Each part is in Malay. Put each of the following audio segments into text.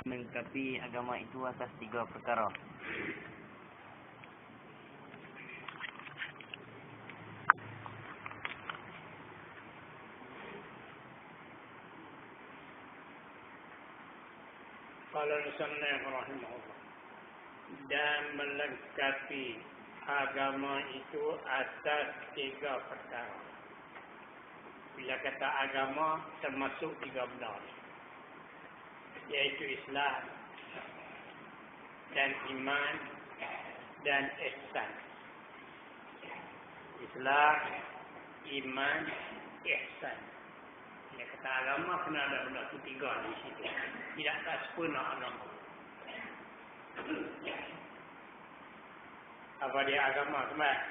melengkapi agama itu atas 3 perkara. Qala al-musannif rahimahullah, dan melengkapi agama itu atas 3 perkara. Bila kata agama termasuk 3 benda, yaitu Islam dan iman dan ihsan. Islam, iman, ihsan. Bila kata agama kena ada benda 3 di situ. Tidak tak sempurna agama. Apa dia agama kembali?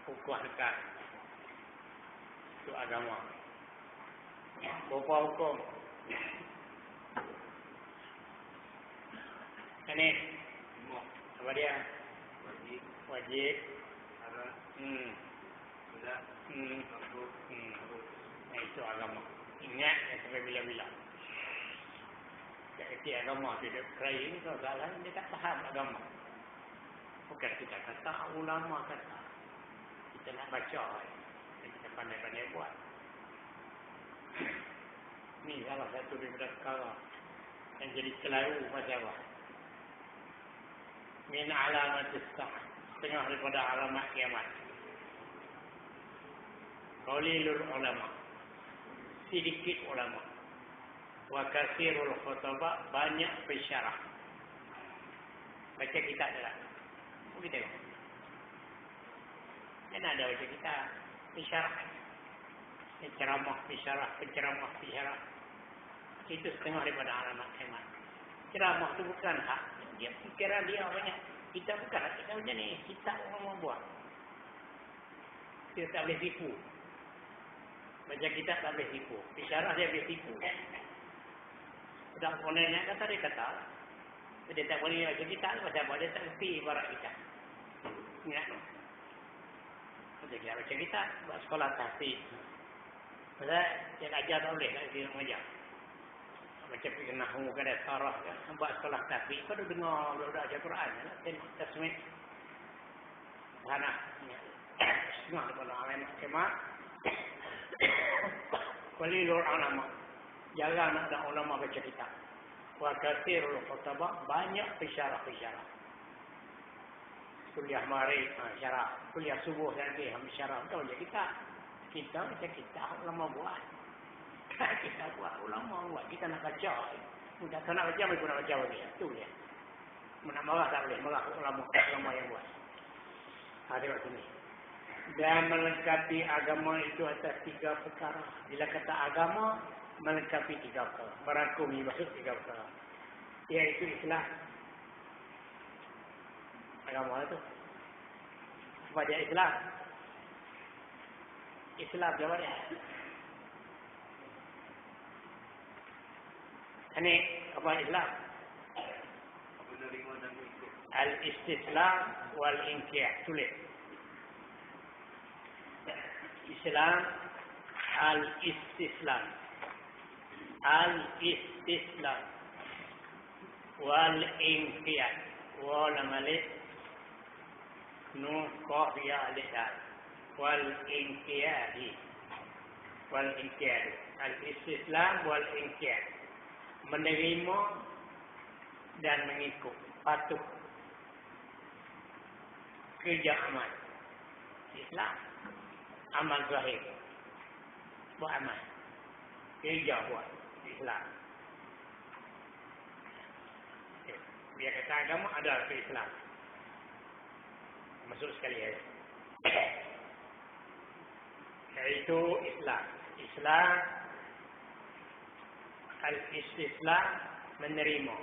Hukum dekat. Itu agama. Berapa hukum? Ini apa dia? Wajib. Itu agama. Ingat sampai bila-bila. Jadi agama tidak kerja ini kalau salah dia tak faham agama. Bukan kita kata ulama kata. Kita nak baca. Kita pandai-pandai buat. Ini salah satu daripada perkara yang jadi kelaru macam apa? Min alamat as-sa'ah, setengah daripada alamat kiamat. Qalilul ulama, sedikit ulama. Wa katsirul khutabah, banyak pensyarah. Baca kitab dah. Kita tengok. Kan ada baca kitab pensyarah. Penceramah, pensyarah. Itu setengah daripada alamat kiamat. Ceramah itu bukan hak. Dia fikiran dia banyak. Kita bukan hak kita macam ni. Kita orang membuat. Kita tak boleh tipu. Baca kitab tak boleh tipu. Pensyarah dia boleh tipu. Sudah ponennya kata dia kata. Dia tak boleh baca kitab. Macam apa dia tak kerti ibarat kita. Ingat tu. Dia baca kitab. Buat sekolah tahfiz. Sebab dia ajar tak boleh kat sini mengajar. Macam pergi nahu kada sarah kan. Buat sekolah tahfiz. Kau dah dengar budak-budak ajar Quran. Tengok tasmid. Tanah. Setengah daripada alamat kiamat. Qalilul ulama. Jarang ada ulama baca kitab. Wa katsirul khutabah, banyak pensyarah. Kuliah maghrib syarah. Kuliah subuh nanti ambil syarah. Tahu je kitab. Kita baca kitab, ulama buat. Kita buat, ulama buat. Kita nak baca. Mudah tak nak baca, mereka nak baca lagi. Itu dia. Nak marah tak boleh. Marah ulama yang buat. Ada waktu ni. Dan melengkapi agama itu atas 3 perkara. Bila kata agama, melengkapi 3 perkara. Merangkumi maksud 3 perkara. Iaitu Islam. Agama itu. Apa dia Islam? Islam jawab dia. Ini apa Islam? Al-istislam wal-inqiyad. Tulis. Islam, al-istislam. Al-istislam. Wal-inqiyad. Wal-malik. Nun qaf ya alif dal. Wal-inqiyadi. Wal-inqiyad. Al-istislam wal-inqiyad. Menerima dan mengikut. Patuh. Kerja amal. Islam. Amal zahir. Buat amal. Kerja buat. Islam. Dia kata agama adalah Islam. Masuk sekali ya. Yaitu Islam. Islam, al-istislam, menerima.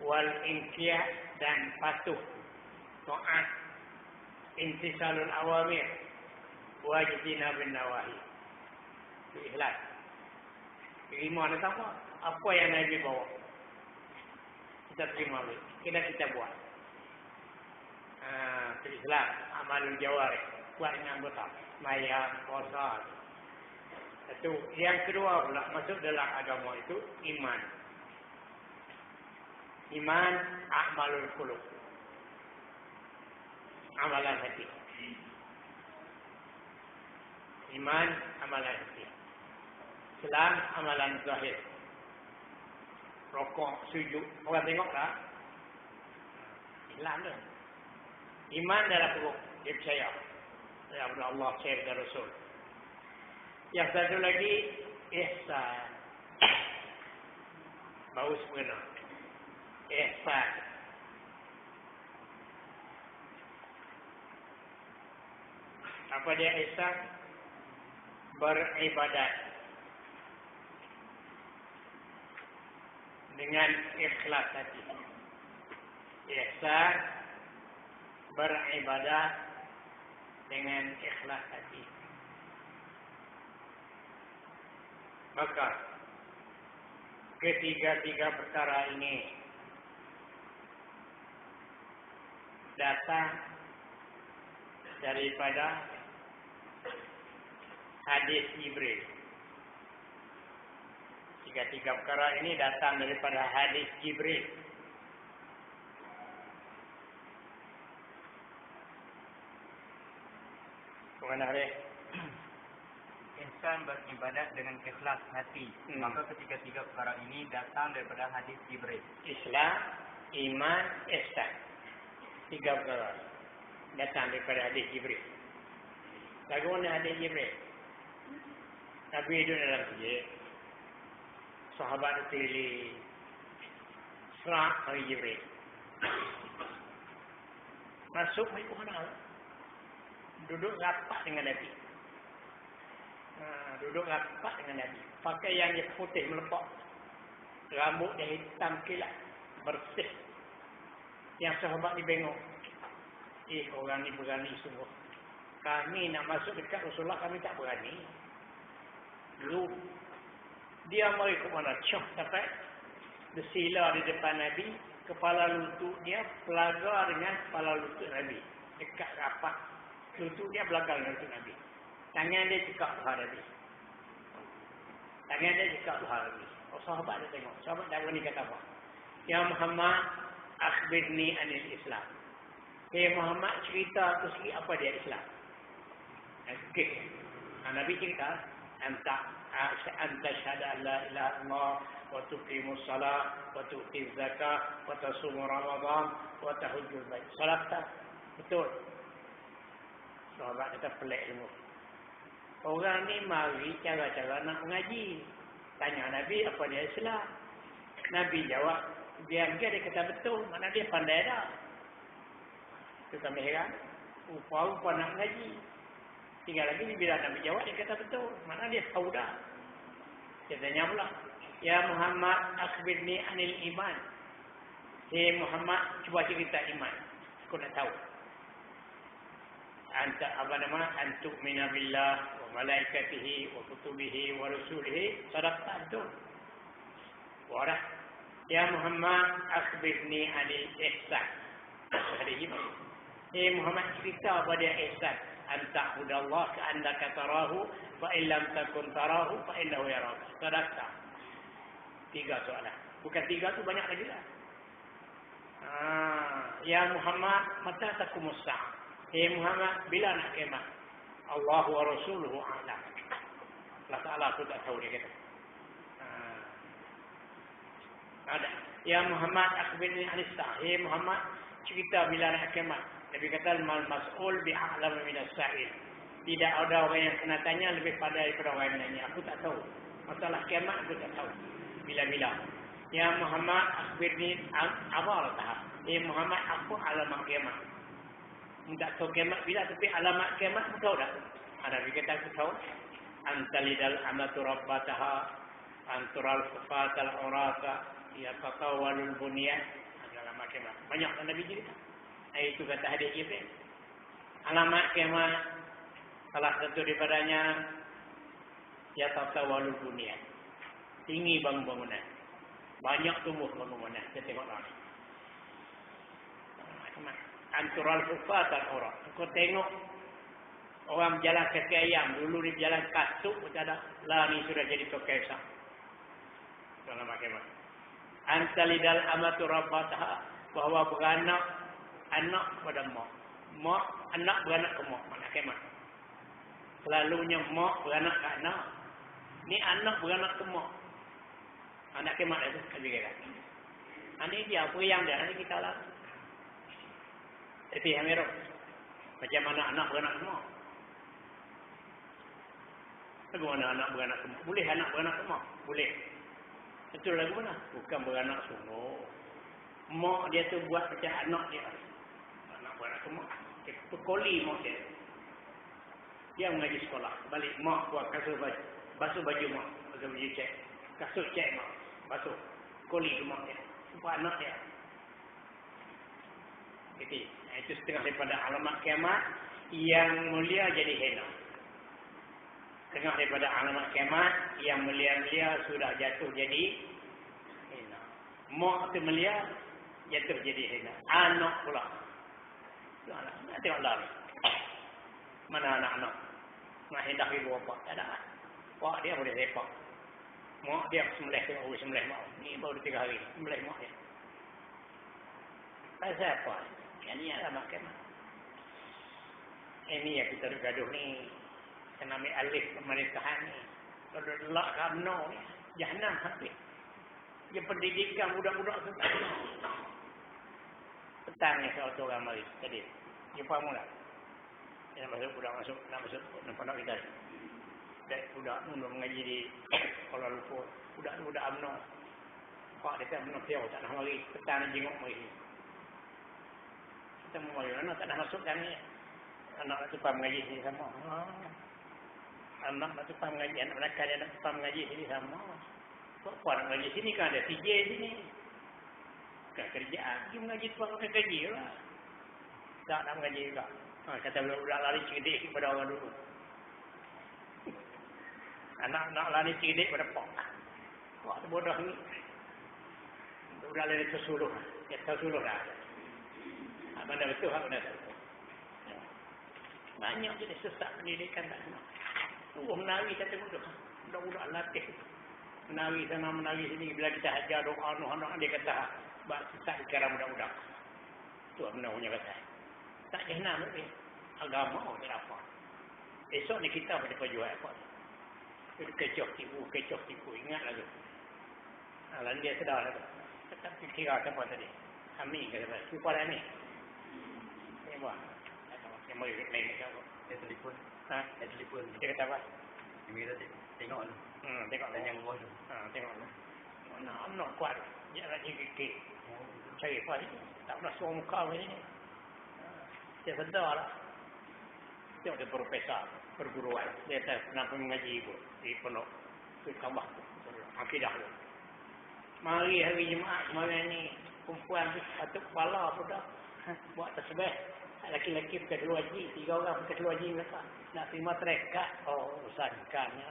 Wal-inqiyad, dan patuh. Taat. Intisalul awamir. Wajibina bin nawahi. Itu Islam. Terima ada apa? Apa yang Nabi bawa? Kita terima. Kita buat. Islam, amalul jawarih. Buat dengan anggota. Mayam, puasa. Itu. Yang kedua pula masuk dalam agama itu iman. Iman a'malul qulub. Amalan hati. Iman amalan hati. Islam amalan zahir. Rokok, sujud. Orang tengok tak? Islam tu. Iman dalam perut. Dia percaya. Ya Allah, percaya kepada Rasul. Yang satu lagi, ihsan. Baru sebenarnya. Ihsan. Apa dia ihsan? Beribadat. Dengan ikhlas hati. Ihsan. Beribadat. Dengan ikhlas hati. Maka ketiga-tiga perkara ini datang daripada hadis Jibril. Tiga-tiga perkara ini datang daripada hadis Jibril. Kemana hari? Insan beribadat dengan ikhlas hati. Maka ketiga-tiga perkara ini datang daripada hadis Jibril. Islam, iman, ihsan. Tiga perkara datang daripada hadis Jibril. Bagaimana hadis Jibril? Nabi itu dalam masjid. Sahabat itu keliling. Serak hari Jibril. Masuk mereka mana? Duduk rapat dengan Nabi. Duduk rapat dengan Nabi. Pakai yang dia putih melepak. Rambut dia hitam kilat. Bersih. Yang sahabat ni bengok. Orang ni berani sungguh. Kami nak masuk dekat Rasulullah, kami tak berani. Dulu. Dia mari ke mana? Cuk sampai. Bersila di depan Nabi. Kepala lutut dia pelagar dengan kepala lutut Nabi. Dekat rapat. Lutut dia belakang dengan lutut Nabi. Tangan dia cekak leher Nabi. Tangan dia cekak leher Nabi. Oh, sahabat dia tengok. Sahabat dah berani kata apa? Ya Muhammad, akhbirni anil Islam. Hey Muhammad, cerita aku sikit apa dia Islam. Okey. Nabi cerita, anta syahada an la ilaha illallah wa tuqimus salat wa tu'tiz zakat wa tasumur ramadan wa tahujjul bait. Salat tak? Betul. Sahabat kata pelik semua. Orang ni mari cara-cara nak mengaji. Tanya Nabi apa dia Islam. Nabi jawab, dia kata betul. Mana dia pandai dah. Kita heran. Rupa-rupa nak mengaji. Tinggal lagi bila Nabi jawab, dia kata betul. Mana dia tahu dah. Dia tanya pula. Ya Muhammad, akhbirni anil iman. Hey Muhammad, cuba cerita iman. Aku nak tahu. Antuk minabillah wa malaikatihi wa kutubihi wa rusulihi sadaqta antum. Warah. Ya Muhammad, akhbirni anil ihsan. Hadis iman. Muhammad cerita apa dia ihsan. Anta hudallah ka'annaka tarahu fa in lam takun tarahu fa innahu yaraka. Sadaqta. 3 soalan. Bukan 3 tu banyak lagi lah. Ya Muhammad, mata taqumus sa'ah. Muhammad, bila nak kiamat? Allah wa rasuluhu a'lam. Allah Ta'ala tu tak tahu, dia kata. Ada. Ya Muhammad, akhbirni anis sa'ah. Muhammad, cerita bila nak kiamat. Nabi kata, mal mas'ul bi'a'lam minas sa'il. Tidak ada orang yang kena tanya lebih pandai daripada orang yang menanya. Aku tak tahu. Masalah kiamat aku tak tahu. Bila-bila. Ya Muhammad, akhbirni awal tahap. Muhammad, apa alamat kiamat? Tak tahu kiamat bila, tapi alamat kiamat aku tahu dah. Nabi kata aku tahu. Antalidal amatu rabbataha, antural fatal urata, yatatawalul bunyan. Alamat kiamat. Banyak Nabi cerita. Itu kata hadis Jibril. Alamat kiamat, salah satu daripadanya, yatatawalul bunyan. Tinggi bangunan. Banyak tumbuh bangunan. Kita tengok lah. Antural hufat al-urat. Kau tengok Orang berjalan kaki ayam. Dulu dia berjalan kasut. Tak ada. Lah ni sudah jadi tokai besar. Dalam bagaimana? Antalidal amatu rabbataha. Bahawa beranak. Anak kepada mak. Mak. Anak beranak ke mak. Mana kemat? Selalunya mak beranak ke anak. Ni anak beranak ke mak. Anak kemat itu. Ini dia. Apa yang dia. Ini kita lah. Jadi Amirul. Macam mana anak beranak ke mak? Bagaimana anak beranak ke mak? Boleh anak beranak ke mak? Boleh. Betul lagu mana? Bukan beranak sungguh. Mak dia tu buat macam anak dia. Anak beranak ke mak. Dia pekoli mak dia. Dia mengaji sekolah. Balik mak buat kasut baju. Basuh baju mak. Basuh baju cek. Kasut cek mak. Basuh. Koli ke mak dia. Buat anak dia. Jadi, itu setengah daripada alamat kiamat yang mulia jadi hina. Setengah daripada alamat kiamat yang mulia-mulia sudah jatuh jadi hina. Mak tu mulia, jatuh jadi hina. Anak pula. Nak tengok lari. Mana anak-anak? Nak hendak ibu bapa. Tak ada. Wah, dia boleh sepak. Mak dia sembelih tengok. Sembelih mak. Ni baru 3 hari. Sembelih mak dia. Pasal apa? Ini alamat kiamat. Ini yang kita gaduh ni. Kena ambil alih pemerintahan ni. Kalau lelak kamno ni. Jahannam habis. Dia pendidikan budak-budak tentang. Petang ni satu orang mari. Tadi. Jumpa mula. Dia nak masuk budak masuk. Nak pondok kita. Budak ni mengaji di Kuala Lumpur. Budak ni budak UMNO. Pak dia kata UMNO tiaw. Tak nak mari. Petang ni jenguk mari. Kita mau mari mana. Tak nak masukkan ni. Anak nak tumpah mengaji sini sama. Anak nak tumpah mengaji. Anak belakang dia nak tumpah mengaji sini sama. Puan nak mengaji sini kan ada TJ sini. Bukan kerjaan. Dia mengaji tumpah pakai gaji lah. Tak nak mengaji juga. Kata budak-budak lari cerdik kepada orang dulu. Anak nak lari cerdik pada pak. Pak tu bodoh ni. Budak lari tersuluh. Dia tersuluh dah. Mana betul, mana betul. Banyak jadi sesat pendidikan tak semua. Menari kata budak-budak latih. Menari sana, menari sini. Bila kita ajar doa, anak dia kata, buat sesat kira budak-budak. Itu benar punya kata. Tak jahannam lebih. Agama dia apa. Esok ni kita boleh perjual apa. Itu kecoh tipu. Ingat lagi. Lalu dia sedar lagi. Tetapi kira apa tadi. Amin kata. Cuba dah ni. Wah, yang mau lain macam apa? Dia telefon. Dia telefon. Dia kata apa? Dia minta tengok dulu. Tengok dan yang bawah dulu. Tengok dulu. Nak kuat. Dia nak jigit. Cari apa ni? Tak pernah suruh muka macam ni. Dia sedar lah. Tengok dia profesor. Perguruan. Dia kata kenapa mengaji ibu. Di pondok. Di Kambah. Akidah tu. Mari hari Jumaat kemarin ni. Perempuan tu satu kepala pun dah. Buat tersebut. Laki-laki pakai 2 haji. 3 orang pakai 2 haji mereka. Nak terima terekat. Oh, usahakannya.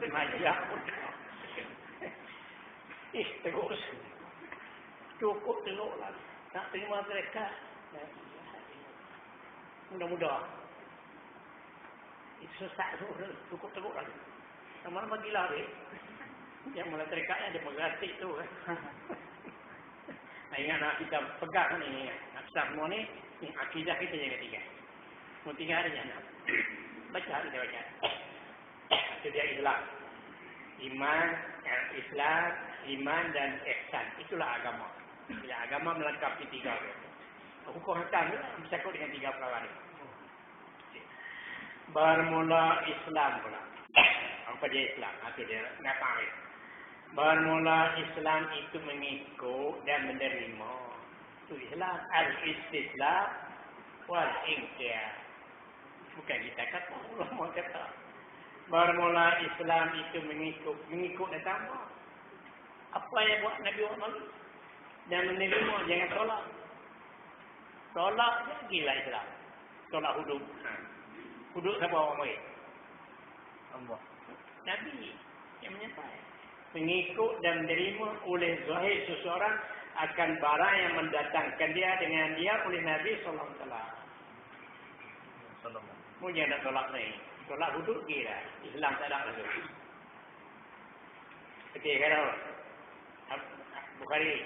Majak pun. Terus. Cukup teruk lah. Nak terima terekat. Mudah-mudah. Itu sesat tu. Cukup teruk lagi. Lama-lama gila dia. Yang mula terekatnya dia mengratik tu. Ingat nak kita pegang ni. Nak semua ni. Ni akidah kita yang ketiga. Mau 3 hari jangan. Baca hari dia baca. Itu dia Islam. Islam, iman dan ihsan. Itulah agama. Bila agama melengkapi 3. Hukum hakam bisa kau dengan 3 perkara ni. Bermula Islam pula. Apa dia Islam? Itu dia ngapai. Bermula Islam itu mengikut dan menerima. Itu Islam. Al-Istislam wal-Inqiyad. Bukan kita kata. Allah kata. Bermula Islam itu mengikut dan tambah. Apa yang buat Nabi Muhammad dan menerima. Jangan tolak. Tolak gila Islam. Tolak hudud. Hudud siapa orang baik? Allah. Nabi yang menyampaikan. Mengikut dan menerima oleh zahir seseorang akan barang yang mendatangkan dia dengan dia oleh Nabi SAW. Mu jangan nak tolak ni. Tolak hudud kira. Islam tak ada lagi. Okey, kalau Bukhari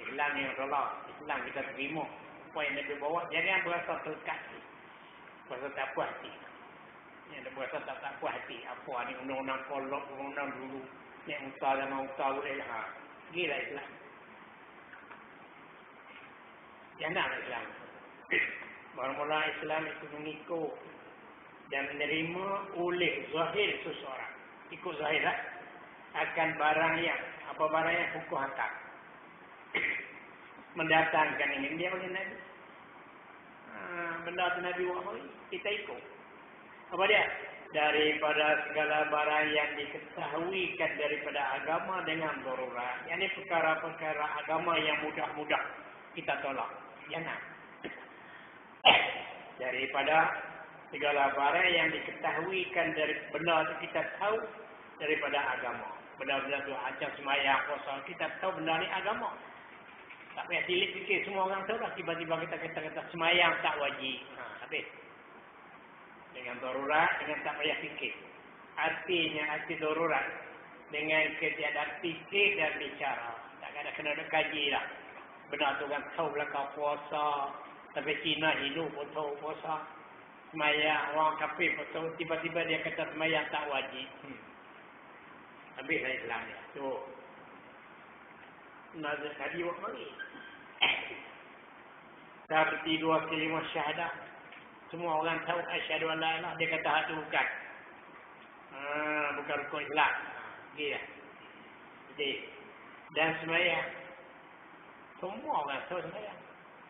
Islam yang tolak, Islam kita terima. Apa yang Nabi bawa, jangan berasa terkat. Berasa tak puas hati. Yang berasa tak puas hati. Apa ni undang-undang kolok, undang-undang dulu. Yang utah dan utah boleh. Gila Islam. Jangan Islam. Mula-mula Islam itu mengikut dan menerima oleh zahir seseorang. Ikut zahir lah. Akan barang yang, apa barang yang hukum hakam. Mendatangkan ini dia oleh Nabi. Benda tu Nabi buat kita ikut. Apa dia? Daripada segala barang yang diketahuikan daripada agama dengan darurat. Yang ini perkara-perkara agama yang mudah-mudah kita tolak. Jangan. Daripada segala barang yang diketahuikan dari benda itu kita tahu daripada agama. Benda-benda tu macam semayang, puasa, kita tahu benda ni agama. Tak payah silik fikir, semua orang tahu lah. Tiba-tiba kita kata semayang tak wajib. Habis. Dengan darurat, dengan tak payah fikir. Artinya arti darurat. Dengan ketiadaan fikir dan bicara. Tak ada kena ada kaji lah. Benar tu kan tahu belakang puasa. Tapi Cina hidup pun tahu puasa. Semayang, orang kafir pun tahu. Tiba-tiba dia kata semayang tak wajib. Habislah Islam dia. Tu. Nazar tadi buat mari. Seperti 2 kalimah syahadah. Semua orang tahu asyhadu an la ilaha, dia kata hak tu bukan. Bukan rukun Islam. Dia. Jadi dan sembahyang. Semua orang tahu sembahyang.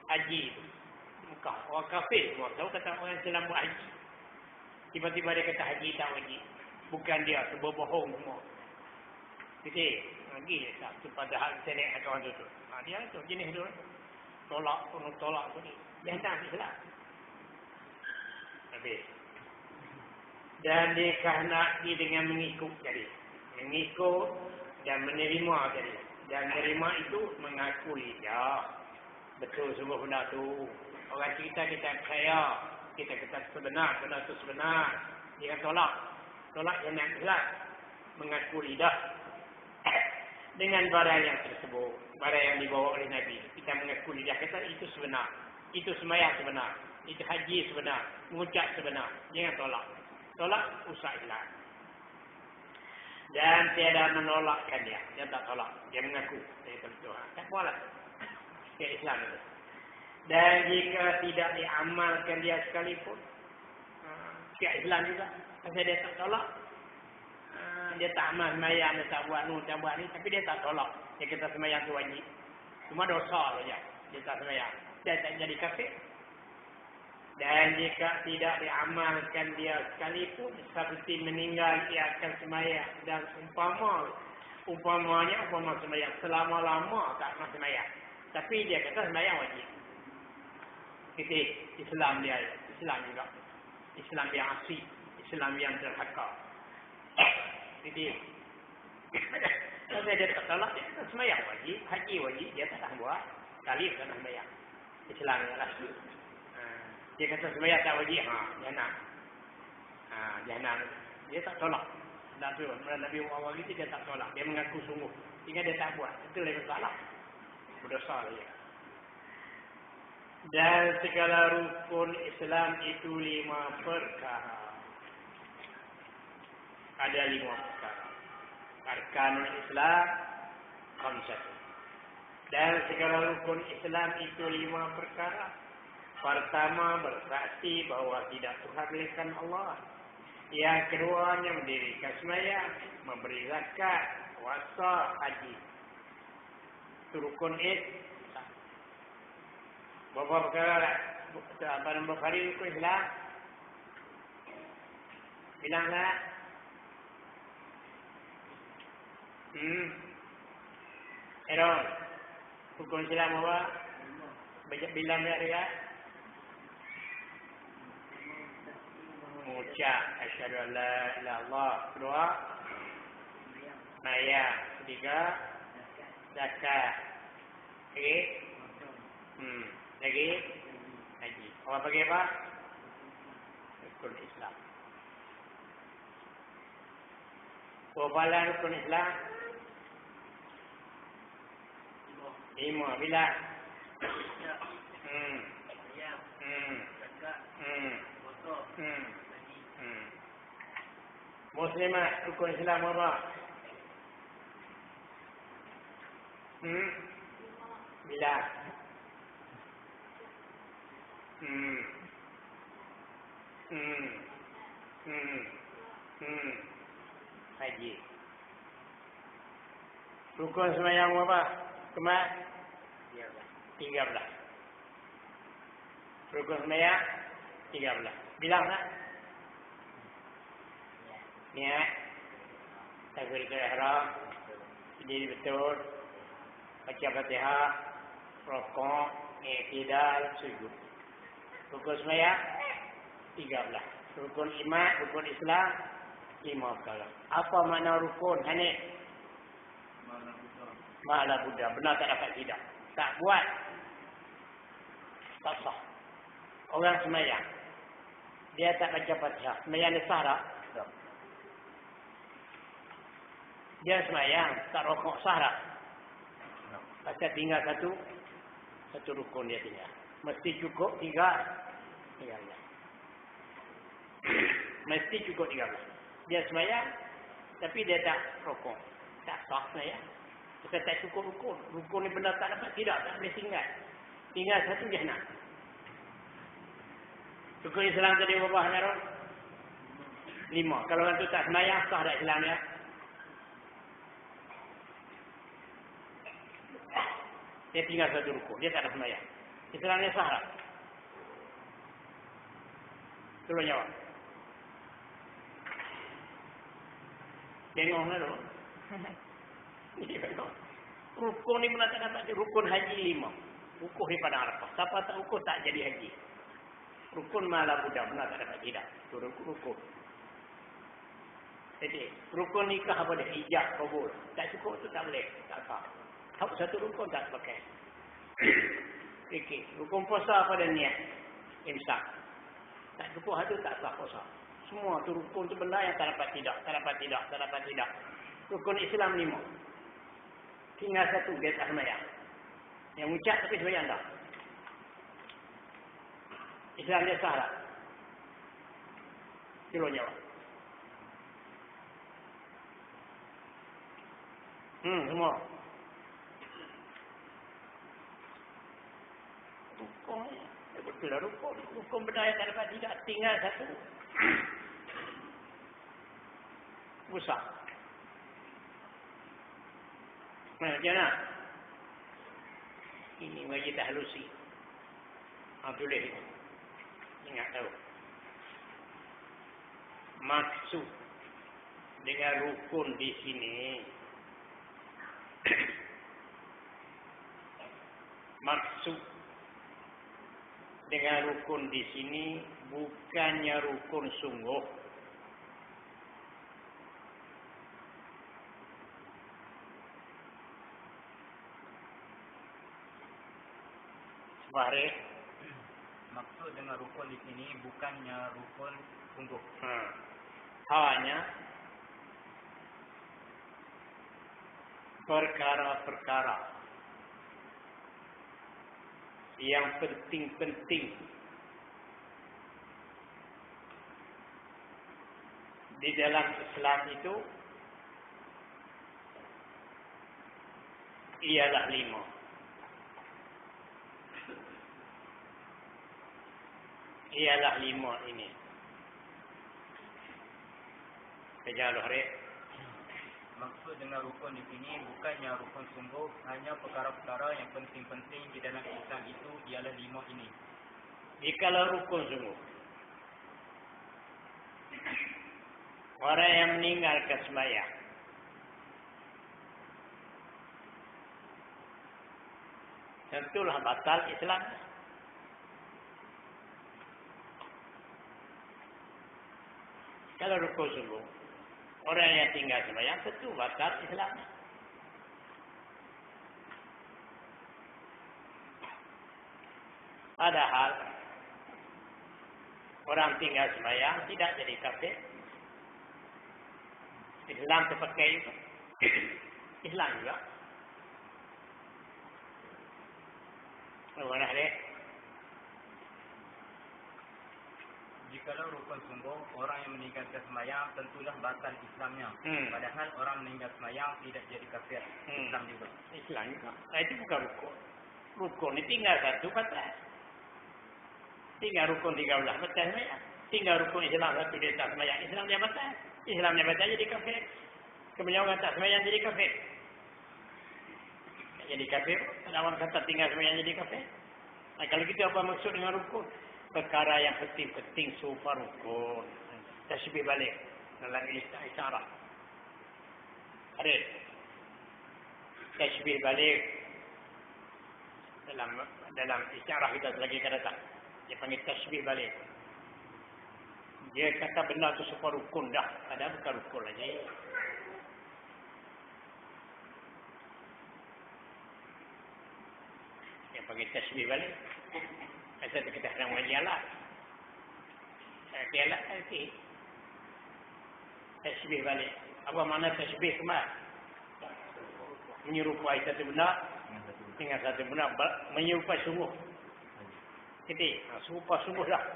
Haji tu. Bukan orang kafir semua tahu kata orang Islam buat haji. Tiba-tiba dia kata haji tak wajib. Bukan dia, berbohong semua. Jadi, lagi satu pada hal senek kawan tu. Dia tu jenis tu. Tolak tu ni. Dia tak Islam. Habis. Dan dikehendaki dengan mengikut jadi. Mengikut dan menerima jadi. Dan menerima itu mengakui. Ya, betul semua benda tu. Orang cerita kita percaya. Kita kata sebenar, benda tu sebenar. Dia tolak. Tolak yang nak Islam. Mengakui dah. Dengan barang yang tersebut. Barang yang dibawa oleh Nabi. Kita mengakui dia kata itu sebenar. Itu sembahyang sebenar. Itu haji sebenar. Mengucap sebenar. Jangan tolak. Tolak usah Islam. Dan tiada menolakkan dia. Dia tak tolak. Dia mengaku. Dia Tuhan. Tak boleh. Dia Islam itu. Dan jika tidak diamalkan dia sekalipun. Dia Islam juga. Pasal dia tak tolak. Dia tak amal semayang. Dia tak buat tak buat ni. Tapi dia tak tolak. Dia kata semayang tu wajib. Cuma dosa saja. Dia tak semayang. Dia tak jadi kafir. Dan jika tidak diamalkan dia sekalipun, seperti meninggal ia akan semayang. Dan umpamanya semayang. Selama-lama tak akan semayang. Tapi dia kata semayang wajib. Itu Islam dia. Islam juga. Islam yang asli. Islam yang terhakar. Jadi, kalau dia tak tolak, dia kata semayang wajib. Haji wajib. Dia tak nak buat. Kali tak nak semayang. Islam yang asli. Dia kata semayang tak wajib. Jangan. Jangan. Dia tak tolak. Nabi Muhammad itu dia tak tolak. Dia mengaku sungguh. Sehingga dia tak buat. Itu lebih salah. Berdosa dia. Dan segala rukun Islam itu 5 perkara. Ada 5 perkara. Arkanul Islam 5. Dan segala rukun Islam itu 5 perkara. Pertama, bersaksi bahawa tidak Tuhan melainkan Allah. Yang keduanya, mendirikan sembahyang, memberi zakat, puasa, haji. Itu rukun Islam. Berapa perkara? Abang Bukhari rukun Islam? Bilanglah. Error. Rukun Islam apa? Bilang dia. Mengucap asyhadu an la ilaha illallah. Kedua, sembahyang. Ketiga, zakat. Lagi, haji. Orang bagi apa? rukun Islam. Berapa rukun Islam? 5. Bila? Muslimat rukun Islam apa? Bila? Haji. Rukun sembahyang apa? Kemat? 13. Rukun sembahyang 13. Bilang tak? Niat. Takbiratul ihram. Berdiri betul. Baca Fatihah. Rukuk. I'tidal. Sujud. Rukun sembahyang 13. Rukun iman, rukun Islam 5 perkara. Apa makna rukun? Hanif? Ma'la Buddha. Benar tak dapat tidak? Tak buat. Tak sah. Orang sembahyang. Dia tak baca Fatihah. Sembahyang dia sah tak? Tak. Dia sembahyang. Tak rokok sah tak? Tak. Pasal tinggal satu rukun dia tinggal. Mesti cukup 3. Mesti cukup 13. Dia sembahyang. Tapi dia tak rokok. Tak sah sembahyang. Kita tak cukup rukun. Rukun ni benar tak dapat tidak. Tak boleh tinggal. Tinggal satu je nak. Rukun Islam tadi berapa Harun? 5. Kalau orang tu tak sembahyang, sah tak Islam dia? Dia tinggal satu rukun. Dia tak ada sembahyang. Islam dia sah tak? Tolong jawab. Tengok lah tu. Rukun ni pernah tak dapat. Rukun haji 5. Rukun daripada Arafah. Siapa tak rukun tak jadi haji. Rukun Ma'la Buddha benar tak dapat tidak. Rukun. Jadi rukun nikah apa dia? Ijab, kabul. Tak cukup tu tak boleh. Tak sah. Satu rukun tak pakai. Fikir. Rukun puasa apa dia? Niat. Imsak. Tak cukup hatu tak sah puasa. Semua tu rukun tu benda yang tak dapat tidak. Tak dapat tidak. Rukun Islam 5. Tinggal satu dia tak sembahyang. Yang ucap tapi sembahyang tak. Islam dia sah tak? Sila jawab. Semua. Rukun. Betul lah rukun. Rukun benda yang tak dapat tidak. Tinggal satu. Besar. Macam mana? Ini wajib tahlusi. Tulis. Ingat tahu. Maksud dengan rukun di sini. Maksud dengan rukun di sini bukannya rukun sungguh. Baik. Maksud dengan rukun di sini bukannya rukun sungguh. Hanya perkara-perkara yang penting-penting di dalam Islam itu ialah 5. Ialah 5 ini. Kejalah rek. Maksud dengan rukun di sini bukannya rukun sungguh, hanya perkara-perkara yang penting-penting di dalam Islam itu ialah 5 ini. Jikalau rukun sungguh, orang yang meninggalkan sembahyang tentulah batal Islam. Kalau rukun sungguh, orang yang tinggal sembahyang tentu batal Islam. Padahal Orang tinggal sembahyang tidak jadi kafir. Islam terpakai itu. Islam juga. Mana ada? Jikalau rukun sungguh, orang yang meninggalkan sembahyang tentulah batal Islamnya. Padahal orang meninggal sembahyang tidak jadi kafir. Islam juga. Islam juga. Nah, itu bukan rukun. Rukun ini tinggal satu batal. Tinggal rukun 13 batal sembahyang. Tinggal rukun Islam satu dia tak sembahyang. Islam dia batal. Islam dia batal jadi kafir. Kemudian orang tak sembahyang jadi kafir. Jadi kafir. Ada orang kata tinggal sembahyang jadi kafir. Nah, kalau kita apa maksud dengan rukun? Perkara yang penting-penting serupa rukun. Tasbih balik dalam isyarat. Ada tasbih balik dalam isyarat kita lagi kata tak. Dia panggil tasbih balik. Dia kata benda tu serupa rukun dah. Ada bukan rukun lagi. Dia panggil tasbih balik. Asal kita nak mengaji alat. Alat nanti. Tasbih balik. Apa makna tasbih kemar? Menyerupai satu benda dengan satu benda. Menyerupai sungguh. Jadi, serupa sungguh dah.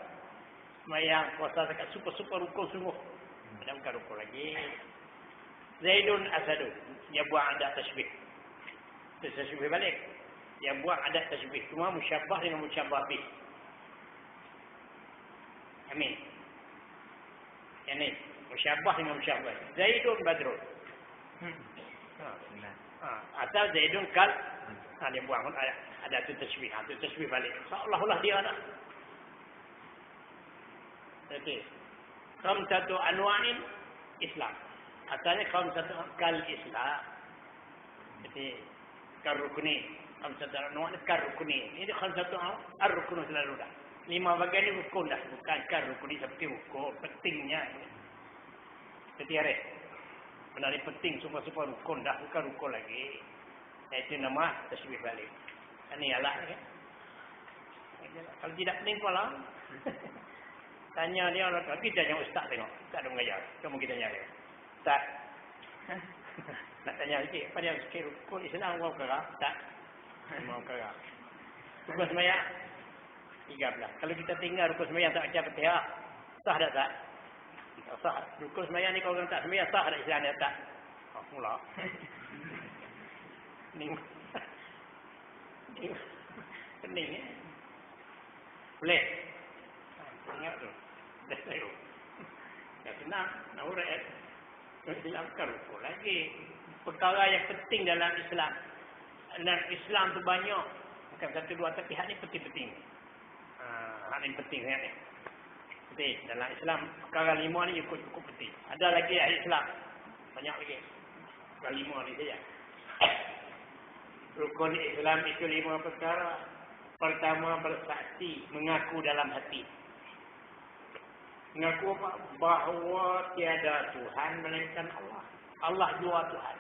Semayang, puasa dekat super rukun sungguh. Ada bukan rukun lagi. Zaidun Asadun. Dia buang adat tasbih. Tasbih balik. Yang buat adat tasbih cuma musyabbah dengan musyabbah bih. Amin. Yang ni musyabbah dengan musyabbah. Zaidun Badrun. Atau Zaidun kal. Dia buang adat tu tasbih. Itu tasbih balik. Seolah-olah dia ada. Jadi khamsatu anwa'in Islam. Asalnya khamsatu kal Islam. Jadi kal rukuni. Khamsatu anwa'in kal rukuni. Ini khamsatu ar-rukun selalu dah. 5 bagian ini rukun dah. Bukan kal rukuni seperti rukun. Pentingnya. Seperti hari. Benar ini penting. Semua rukun dah. Bukan rukun lagi. Itu nama tasbih balik. Ini ialah. Kan? Kalau tidak pening pula. Tanya dia orang tua. Kita tanya ustaz tengok. Tak ada mengajar. Kamu kita tanya dia. Ustaz. Nak tanya sikit. Apa dia sikit rukun Islam kau kerap? Tak. Mau kerap. Rukun sembahyang 13. Kalau kita tinggal rukun sembahyang tak baca Fatihah, sah tak tak? Tak sah. Rukun sembahyang ni kalau orang tak sembahyang sah tak Islam dia tak? Oh, mula. Pening eh. Boleh. Ingat tu. Dah tahu. Dah senang. Nak urut. Islam kan rukun lagi. Perkara yang penting dalam Islam. Dan Islam tu banyak. Bukan satu dua tapi hak ni penting-penting. Hak ni penting sangat ni. Jadi dalam Islam perkara 5 ni cukup penting. Ada lagi ahli Islam. Banyak lagi. Perkara 5 ni saja. Rukun Islam itu 5 perkara. Pertama bersaksi, mengaku dalam hati. Mengaku apa? Bahawa tiada Tuhan melainkan Allah. Allah jua Tuhan.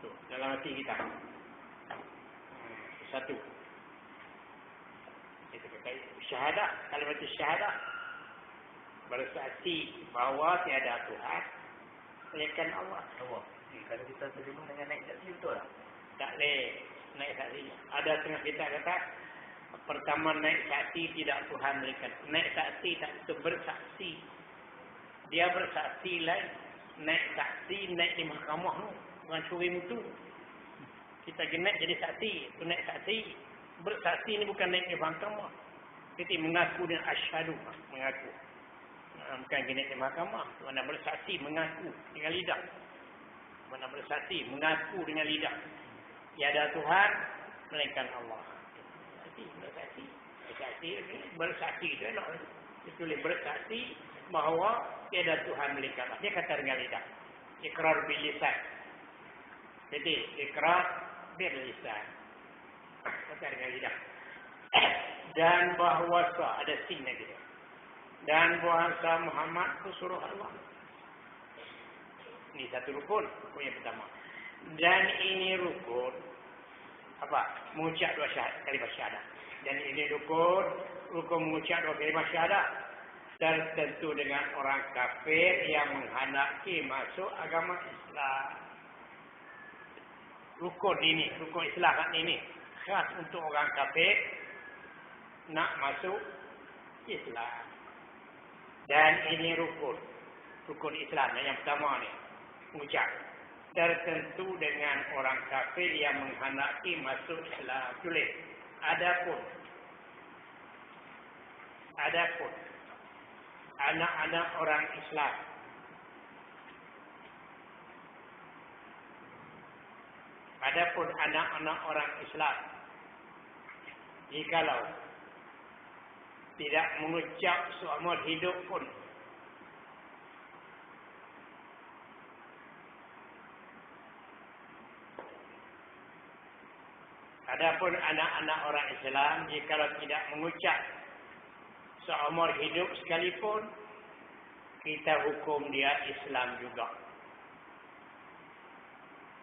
Tuh, dalam hati kita. Satu. Itu kata syahadah. Kalimat syahadah. Bersaksi bahawa tiada Tuhan melainkan Allah. Kalau kita terima dengan naik saksi betul tak? Tak boleh naik saksi. Ada setengah kita kata pertama naik saksi tidak Tuhan melainkan. Naik saksi tak betul bersaksi. Dia bersaksi lain. Naik saksi naik di mahkamah tu. Bukan curi mutu. Kita naik jadi saksi. Itu naik saksi. Bersaksi ni bukan naik di mahkamah. Jadi mengaku dengan asyhadu. Mengaku. Bukan naik di mahkamah. Mana bersaksi mengaku dengan lidah. Mana bersaksi mengaku dengan lidah. Tiada Tuhan melainkan Allah. Bersaksi itu ditulis bersaksi bahawa tiada Tuhan melainkan Allah. Dia kata dengan lidah. Ikrar bil lisan. Jadi ikrar bil lisan. Kata dengan lidah. Dan bahawa ada sin lagi. Dan bahasa Muhammad itu suruh Allah. Ini satu rukun. Rukun yang pertama. Dan ini rukun apa? Mengucap 2 kalimat syahadah. Jadi ini rukun mengucap dua kalimah syahadat tertentu dengan orang kafir yang menghendaki masuk agama Islam. Rukun Islam ini khas untuk orang kafir nak masuk Islam. Dan ini rukun Islam yang pertama ni, mengucap tertentu dengan orang kafir yang menghendaki masuk Islam. Tulis. Adapun anak-anak orang Islam jikalau tidak mengucap seumur hidup pun adapun anak-anak orang Islam jikalau tidak mengucap seumur hidup sekalipun, kita hukum dia Islam juga.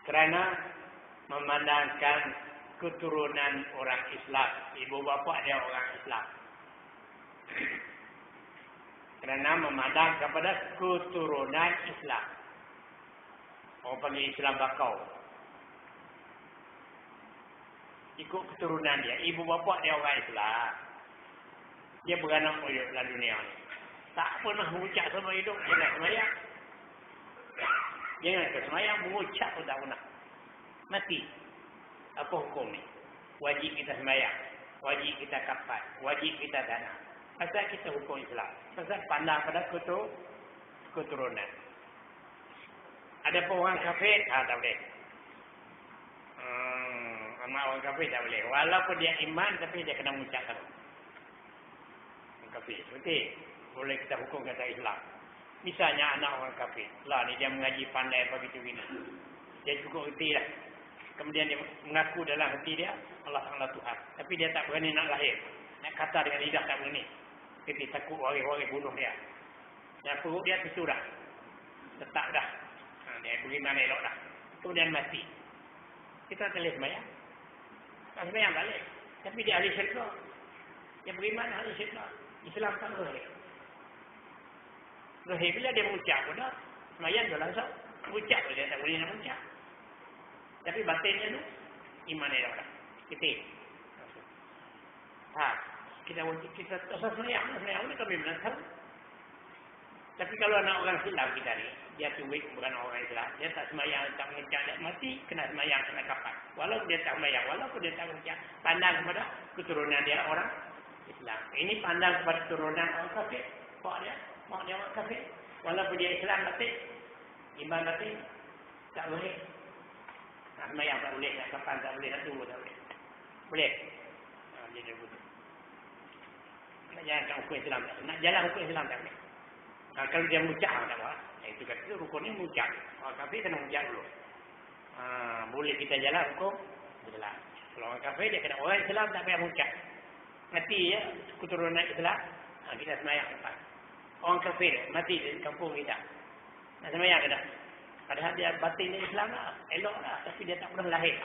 Kerana memandangkan keturunan orang Islam. Ibu bapa dia orang Islam. Kerana memandang kepada keturunan Islam. Orang panggil Islam bakau. Ikut keturunan dia. Ibu bapa dia orang Islam. Dia beranak moyok dalam dunia ni. Tak pernah mengucap sama hidup. Jangan semayang. Jangan semayang. Mengucap pun tak pernah. Mati. Apa hukum ni? Wajib kita semayang. Wajib kita kafan. Wajib kita dana. Pasal kita hukum Islam. Pasal pandang pada keturunan. Ada pun orang kafir. Tak boleh. Orang kafir tak boleh. Walaupun dia iman. Tapi dia kena mengucapkan. Kafir. Betul. Boleh kita hukum kata Islam. Misalnya anak orang kafir. Lah ni dia mengaji pandai begitu gini. Dia cukup reti lah. Kemudian dia mengaku dalam hati dia Allah Tuhan. Tapi dia tak berani nak lahir. Nak kata dengan lidah tak berani. Dia takut waris-waris bunuh dia. Dan perut dia tersu dah. Tetap dah. Dia pergi mana elok dah. Kemudian mati. Kita boleh semayang. Tak semayang balik. Tapi dia ahli syurga. Dia beriman ahli syurga. Islam tak boleh. Boleh bila dia mengucap pun dah. Semayang dah langsung. Mengucap pun dia tak boleh nak mengucap. Tapi batinnya tu, iman dia dah. Kita. Kita asal semayang ni kami benar tahu. Tapi kalau anak orang Islam kita ni, dia tuwik bukan orang Islam. Dia tak semayang, tak mengucap, dia mati, kena semayang, kena kafan. Walaupun dia tak semayang, walaupun dia tak mengucap. Pandang kepada keturunan dia orang Islam. Ini pandang kepada keturunan orang kafir. Mak dia orang kafir. Walaupun dia Islam batin, iman batin, tak boleh. Nak semayang tak boleh, nak kafan tak boleh, nak tunggu tak boleh. Boleh? Dia betul. Nak jalan hukum Islam tak boleh. Nak jalan hukum Islam tak boleh. Kalau dia mengucap, tak apa. Itu kata rukunnya mengucap. Orang kafir kena mengucap dulu. Boleh kita jalan hukum Islam. Kalau orang kafir, dia kena orang Islam tak payah mengucap. Mati ya, keturunan Islam, kita semayang lepas. Orang kafir mati di kampung kita. Nak semayang ke tak? Padahal dia batin Islam lah, elok lah. Tapi dia tak pernah lahir.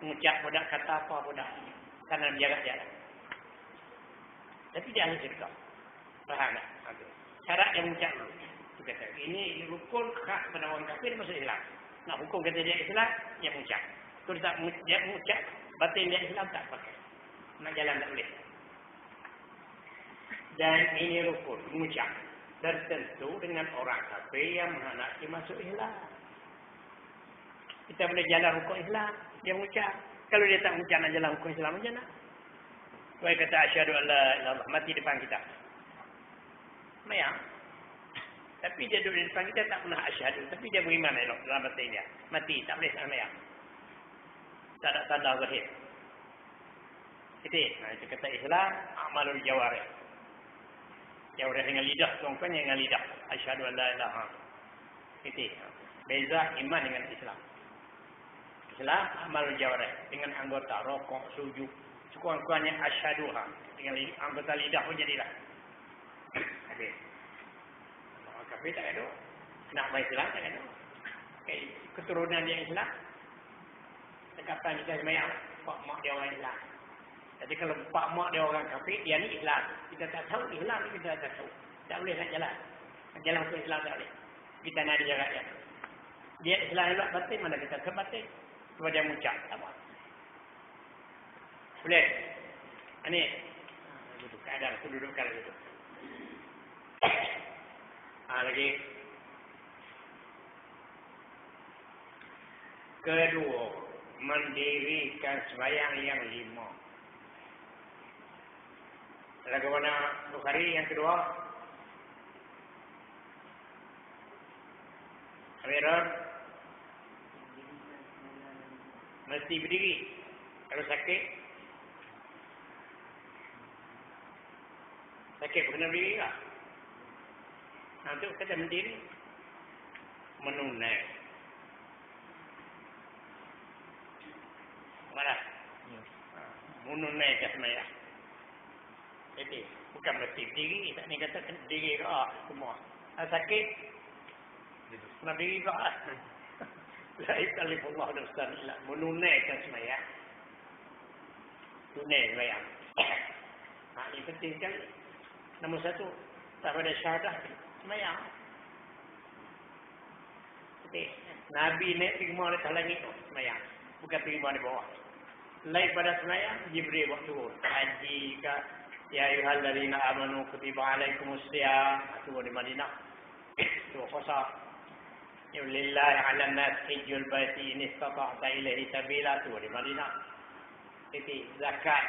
Mengucap pun tak, kata apa pun tak. Karena menjaga jalan. Tapi dia ahli syurga. Faham tak? Syarat yang mengucap dulu. Itu kata, ini rukun khas pada orang kafir masuk Islam. Nak hukum kata dia Islam, dia mengucap. Kalau tak dia mengucap, batin dia Islam tak pakai. Nak jalan tak boleh. Dan ini rukun mengucap tertentu dengan orang kafir yang menghendaki masuk Islam. Kita boleh jalan rukun Islam, dia mengucap. Kalau dia tak mengucap nak jalan rukun Islam macam mana? Dia kata asyhadu an la ilaha illallah, mati depan kita. Mayang. Tapi dia duduk di depan kita tak pernah asyhadu, tapi dia beriman elok dalam batin dia. Mati tak boleh mayang. Tak ada tanda zahir. Itu kata Islam amalul jawarih. Jawarih dengan lidah, tuangkannya dengan lidah. Asyhadu an la ilaha. Itu. Beza iman dengan Islam. Islam amalul jawarih dengan anggota rokok, sujud, sekurang-kurangnya asyhaduha dengan anggota lidah pun jadilah. Okey. Orang kafir tak ada. Nak baik Islam tak ada. Keturunan dia Islam. Kapan kita semayang, mak dia orang Islam. Jadi kalau pak mak dia orang kafir, dia ni Islam. Kita tak tahu Islam ni, kita tak tahu. Tak boleh nak jalan. Jalan ke Islam tak boleh. Kita nak dia rakyat. Dia Islam elok batin, mana kita kebatin. Sebab dia muncak. Tak apa. Boleh? Ini. Keadaan kedudukan itu. Lagi. Kedua, mendirikan sembahyang yang 5. Lagu mana Bukhari yang kedua? Amirul mesti berdiri. Kalau sakit kena berdiri tak? Nanti kita berdiri menunai. Mana? Menunai ke sembahyang. Jadi bukan mesti berdiri. Tak ni kata kena berdiri ke semua. Sakit kena berdiri ke la yukallifullahu nafsan illa menunaikan sembahyang. Tunai sembahyang. Ini penting sekali. Nombor 1, tak pada syahadah sembahyang. Jadi Nabi naik terima di atas langit sembahyang, bukan terima di bawah. Lain pada sembahyang, Jibril buat turun. Haji ke ya ayyuhallazina amanu kutiba alaikumusiyam, turun di Madinah. Tu puasa. Ya lillahi 'alan nas hajjul baiti in istata'ta ilaihi sabila, turun di Madinah. Jadi zakat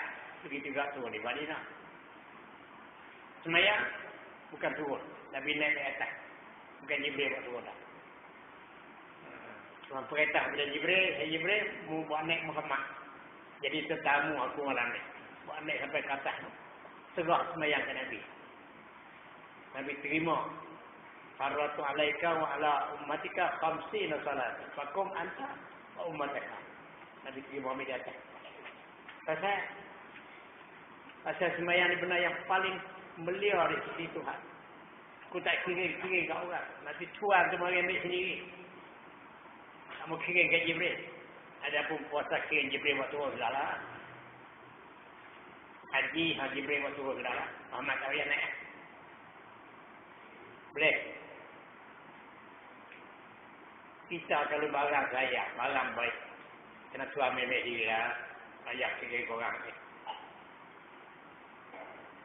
begitu juga turun di Madinah. Sembahyang bukan turun, Nabi naik ke atas. Bukan Jibril buat turun dah. Cuma perintah pada Jibril mu buat naik Muhammad. Jadi tetamu aku malam ni. Buat naik sampai ke atas. Serah sembahyang ke Nabi. Nabi terima. Farratu alaika wa ala ummatika 50 salat. Fakum anta wa ummataka. Nabi terima di atas. Pasal sembahyang ni benar yang paling belia di sisi Tuhan. Aku tak kira-kira kat orang. Nanti Tuhan tu mari ambil sendiri. Kamu kira kat Jibril. Adapun puasa kira Jibril buat turun segala. Haji Jibril buat turun segala. Muhammad tak payah naik. Boleh. Kita kalau barang saya, barang baik. Kena suami ambil diri lah. Ayah kira korang ni.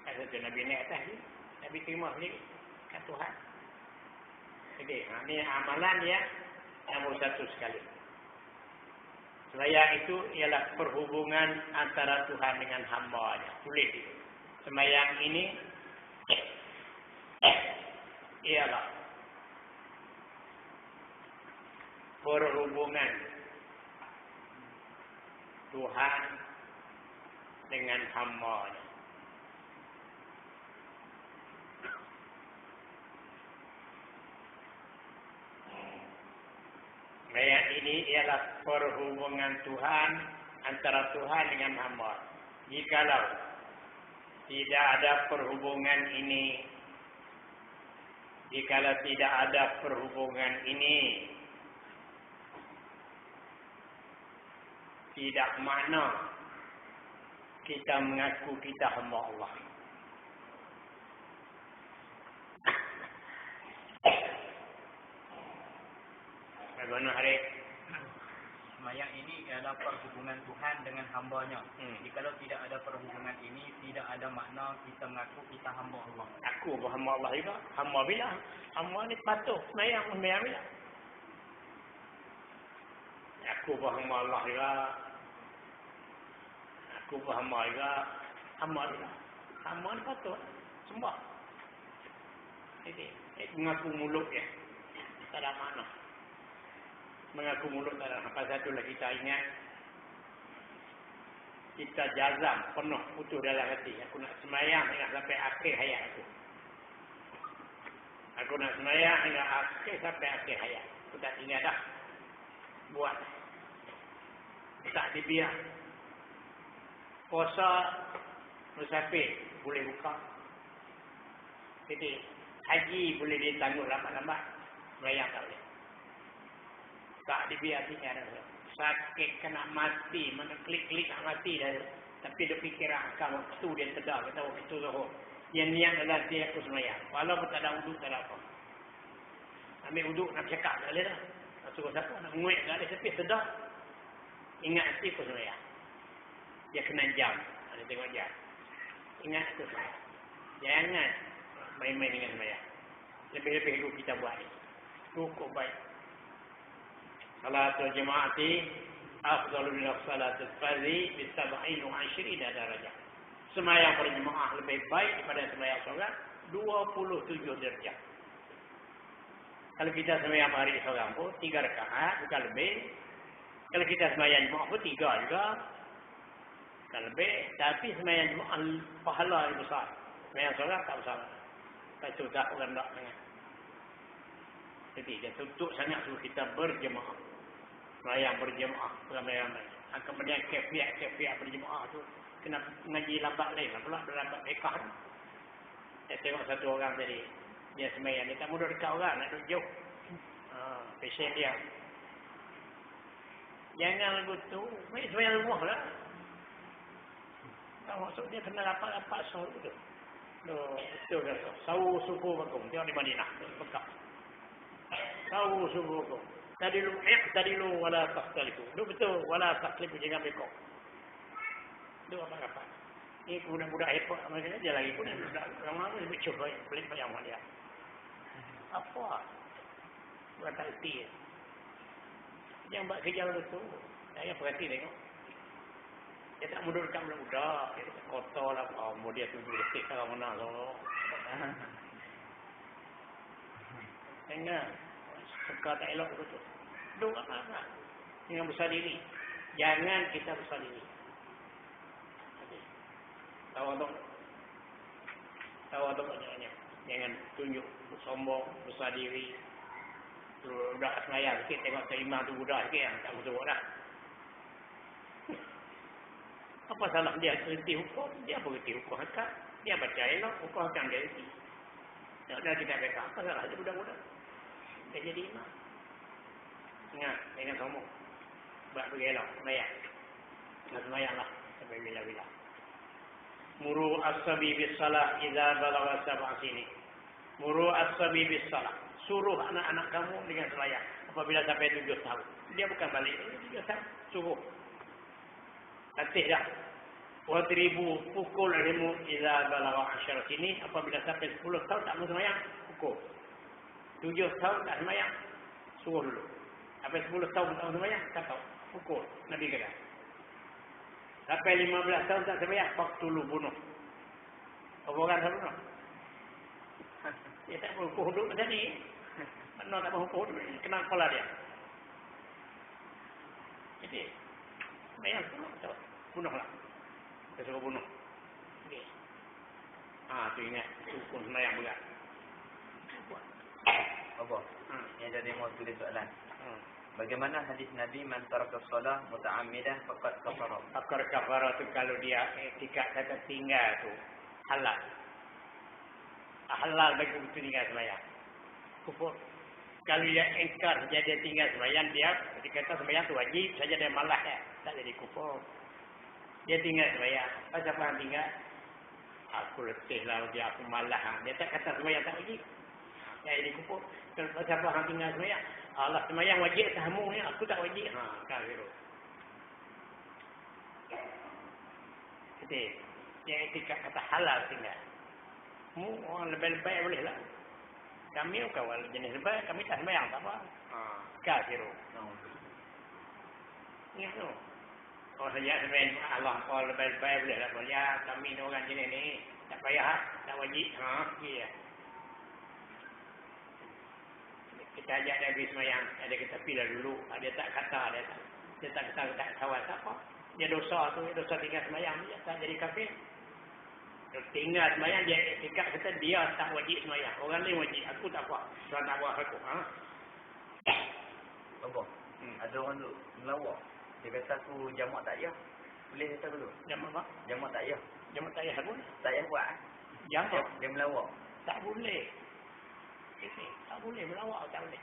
Kata Nabi naik atas ni. Nabi terima sendiri. Kat Tuhan. Okey, ini amalan yang nombor 1 sekali. Sembahyang itu ialah perhubungan antara Tuhan dengan hamba-Nya. Tulis itu. Sembahyang ini ialah perhubungan Tuhan dengan hamba-Nya. Sembahyang ini ialah perhubungan Tuhan antara Tuhan dengan hamba. Jikalau tidak ada perhubungan ini, jikalau tidak ada perhubungan ini, tidak makna kita mengaku kita hamba Allah. Bagaimana hari? Sembahyang ini adalah perhubungan Tuhan dengan hamba-Nya. Jikalau tidak ada perhubungan ini, tidak ada makna kita mengaku kita hamba Allah. Aku hamba Allah juga. Hamba bila? Hamba ni patuh sembahyang bila? Aku hamba Allah juga. Aku hamba juga. Hamba juga. Hamba ni patuh. Sembah. Jadi, mengaku mulut dia. Tak ada makna. Mengaku mulut tak ada. Apa satulah kita ingat. Kita jazam penuh utuh dalam hati. Aku nak sembahyang hingga sampai akhir hayat aku. Aku nak sembahyang hingga sampai akhir hayat. Aku tak tinggal dah. Buat. Tak dibiar. Puasa musafir boleh buka. Jadi haji boleh ditangguh lambat-lambat. Sembahyang tak boleh. Tak dibiar tinggal dah. Sakit kena mati, mana klik-klik nak mati dah. Tapi dia fikir akal waktu dia sedar, kata waktu zuhur. Yang niat adalah dia aku semayang. Walaupun tak ada uduk, tak ada apa. Ambil uduk nak cakap tak boleh dah. Nak suruh siapa, nak menguik tak boleh. Tapi sedar. Ingat hati aku semayang. Dia kena jam. Ada tengok jam. Ingat aku semayang. Jangan main-main dengan semayang. Lebih-lebih dulu kita buat ni. Cukup baik. Salatul jemaati afdalu min salatul fardhi bi 27 darajah. Sembahyang berjemaah lebih baik daripada sembahyang seorang 27 darjah. Kalau kita sembahyang hari seorang pun 3 rakaat bukan lebih. Kalau kita sembahyang jemaah pun 3 juga. Bukan lebih, tapi sembahyang jemaah pahala yang besar. Sembahyang seorang tak besar. Tak sudah orang tak dengar. Jadi dia tutup sangat suruh kita berjemaah. Sembahyang berjemaah ramai-ramai. Kemudian kefiat berjemaah tu kena ngaji lambat lain pula lambat bekah tu. Saya tengok satu orang tadi dia sembahyang dia tak mudah dekat orang nak duduk jauh. Pesen dia. Jangan lagu tu, baik sembahyang rumah lah. Tak maksud dia kena rapat-rapat sahur tu. Betul dah. Sahur subuh bakum. Tengok di Madinah. Bekah. Sahur subuh bakum. Tadilu wala taqtalifu. Itu betul. Wala taqtalifu jangan bekok. Itu apa-apa. Ini budak-budak hebat. Maksudnya dia lagi pun. Orang-orang lebih cuba. Pelik banyak orang dia. Apa? Bukan tak erti. Jangan buat kerja betul. Saya perhati tengok. Dia tak mudah dekat budak-budak. Dia tak kotor lah. Mau dia tujuh detik sekarang mana. Tengok. Suka tak elok betul. Doa apa? Dengan besar diri. Jangan kita besar diri. Tawaduk banyak. Jangan tunjuk sombong, besar diri. Budak semayang sikit tengok seimang tu budak sikit yang tak betul dah. Apa salah dia kerti hukum? Dia berkerti hukum hakam. Dia baca elok, hukum hakam dia kerti. Dah kita kata apa salah dia budak-budak. Dia jadi imam. Ingat, jangan sombong. Buat pergi elok, semayang. Semayang lah, sampai bila-bila. Muru as-sabi bis-salah idza balagha sab'a sinin. Muru as-sabi bis-salah. Suruh anak-anak kamu dengan semayang apabila sampai 7 tahun. Dia bukan balik 7 tahun, suruh. Latih dah. Wadribu pukul ilmu idza balagha 10 sinin apabila sampai 10 tahun tak mau semayang, pukul. 7 tahun tak semayang, suruh dulu. Sampai 10 tahun tak semayang, tak tahu. Pukul. Nabi kata. Sampai 15 tahun tak semayang, faktulu bunuh. Apa orang tak bunuh? Dia tak mahu hukum duduk macam ni. Mana tak mahu hukum duduk, kena kepala dia. Jadi, semayang bunuhlah. Dia suruh bunuh. Okay. Tu ingat, hukum semayang berat. Apa? Yang jadi mau tulis soalan. Bagaimana hadis Nabi man taraka shalah muta'ammidan faqad kafara? Fakar kafara tu kalau dia tidak kata tinggal tu halal. Halal bagi itu tinggal sembahyang. Kufur. Kalau dia engkar saja dia tinggal sembahyang, dia dikata sembahyang tu wajib saja dia malah ya. Tak jadi kufur. Dia tinggal sembahyang. Pasal apa tinggal? Aku letih lah dia, aku malah. Dia tak kata sembahyang tak wajib. Ya jadi kufur. Kalau pasal apa tinggal sembahyang? Allah sembahyang wajib tahamu ni, aku tak wajib. Kafir. Jadi, yang etika kata halal tinggal. Mu orang lebih-lebih boleh lah. Kami kawan jenis lebih, kami tak sembahyang tak apa. Kafir. Ingat tu. Kalau saja sembahyang Allah, kalau lebih-lebih boleh lah. Ya, kami ni orang jenis ni, tak payah, tak wajib. Iya. Kita ajak dia pergi semayang, ada kita pilih dulu, dia tak kata, dia tak kata tak kawan, tak apa. Dia dosa tu, dosa tinggal semayang, dia tak jadi kafir. Tinggal semayang, dia etika kata dia tak wajib semayang. Orang lain wajib, aku tak buat. Tuan tak buat aku. Apa? Ada orang tu melawak. Dia kata aku jamak tak payah. Boleh kata dulu? Jamak apa? Jamak tak payah. Jamak tak payah pun? Tak payah buat. Jamak? Dia melawak. Tak boleh. Tak boleh melawak, tak boleh.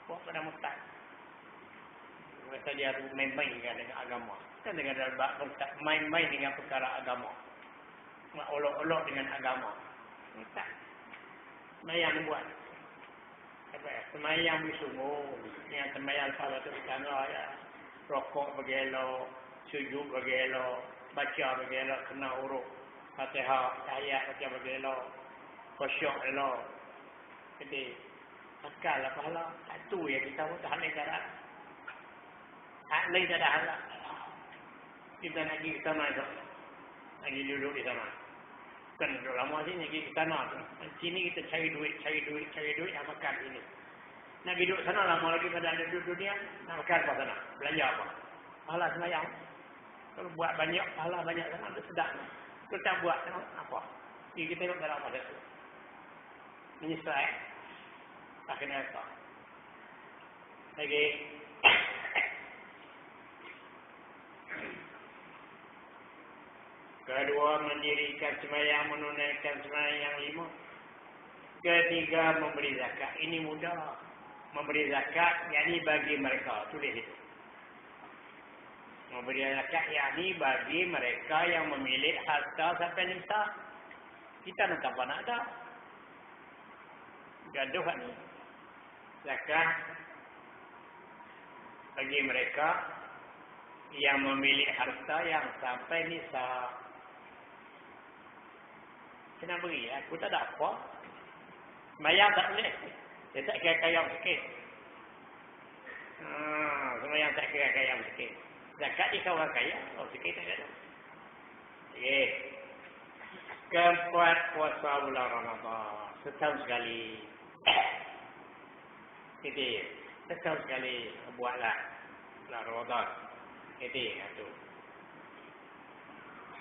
Buat pada mustad. Kata dia main-main dengan agama. Kan dengan main-main dengan perkara agama. Olok-olok dengan agama. Tak. Semayang buat. Semayang bersungguh. Yang semayang salah tu sana ya. Rokok bergelok. Sujud bergelok. Baca bergelok. Kena huruf. Fatihah. Ayat baca bergelok. Khusyuk elok. Jadi. Akal lah pahala. Itu yang kita pun tak boleh jalan. Tak boleh tak ada halak. Kita nak pergi ke sana tu. Lagi duduk di sana. Bukan duduk lama sini, pergi ke sana tu. Sini kita cari duit, nak makan sini. Nak duduk sana lama lagi pada ada duduk dunia, nak makan apa sana? Belanja apa? Pahala semayang. Kalau buat banyak, pahala banyak sana, itu sedap. Kalau tak buat, apa? Jadi kita tengok dalam pada itu. Menyesal, tak kena apa. Lagi. Kedua, mendirikan sembahyang, menunaikan sembahyang 5. Ketiga, memberi zakat. Ini mudah. Memberi zakat, yakni bagi mereka. Tulis itu. Memberi zakat, yakni bagi mereka yang memilih harta sampai nisab. Kita nak apa nak ada. Gaduh kan ni. Zakat bagi mereka yang memilih harta yang sampai nisab. Kena beri, aku tak ada apa. Semayang tak boleh. Dia tak kira kayam sikit. Semayang tak kira kayam sikit. Zakat dia orang kaya. Oh, sikit tak ada. Okay. Keempat, puasa bulan Ramadan. Setahun sekali. Jadi, setahun sekali buatlah bulan Ramadan. Jadi, itu.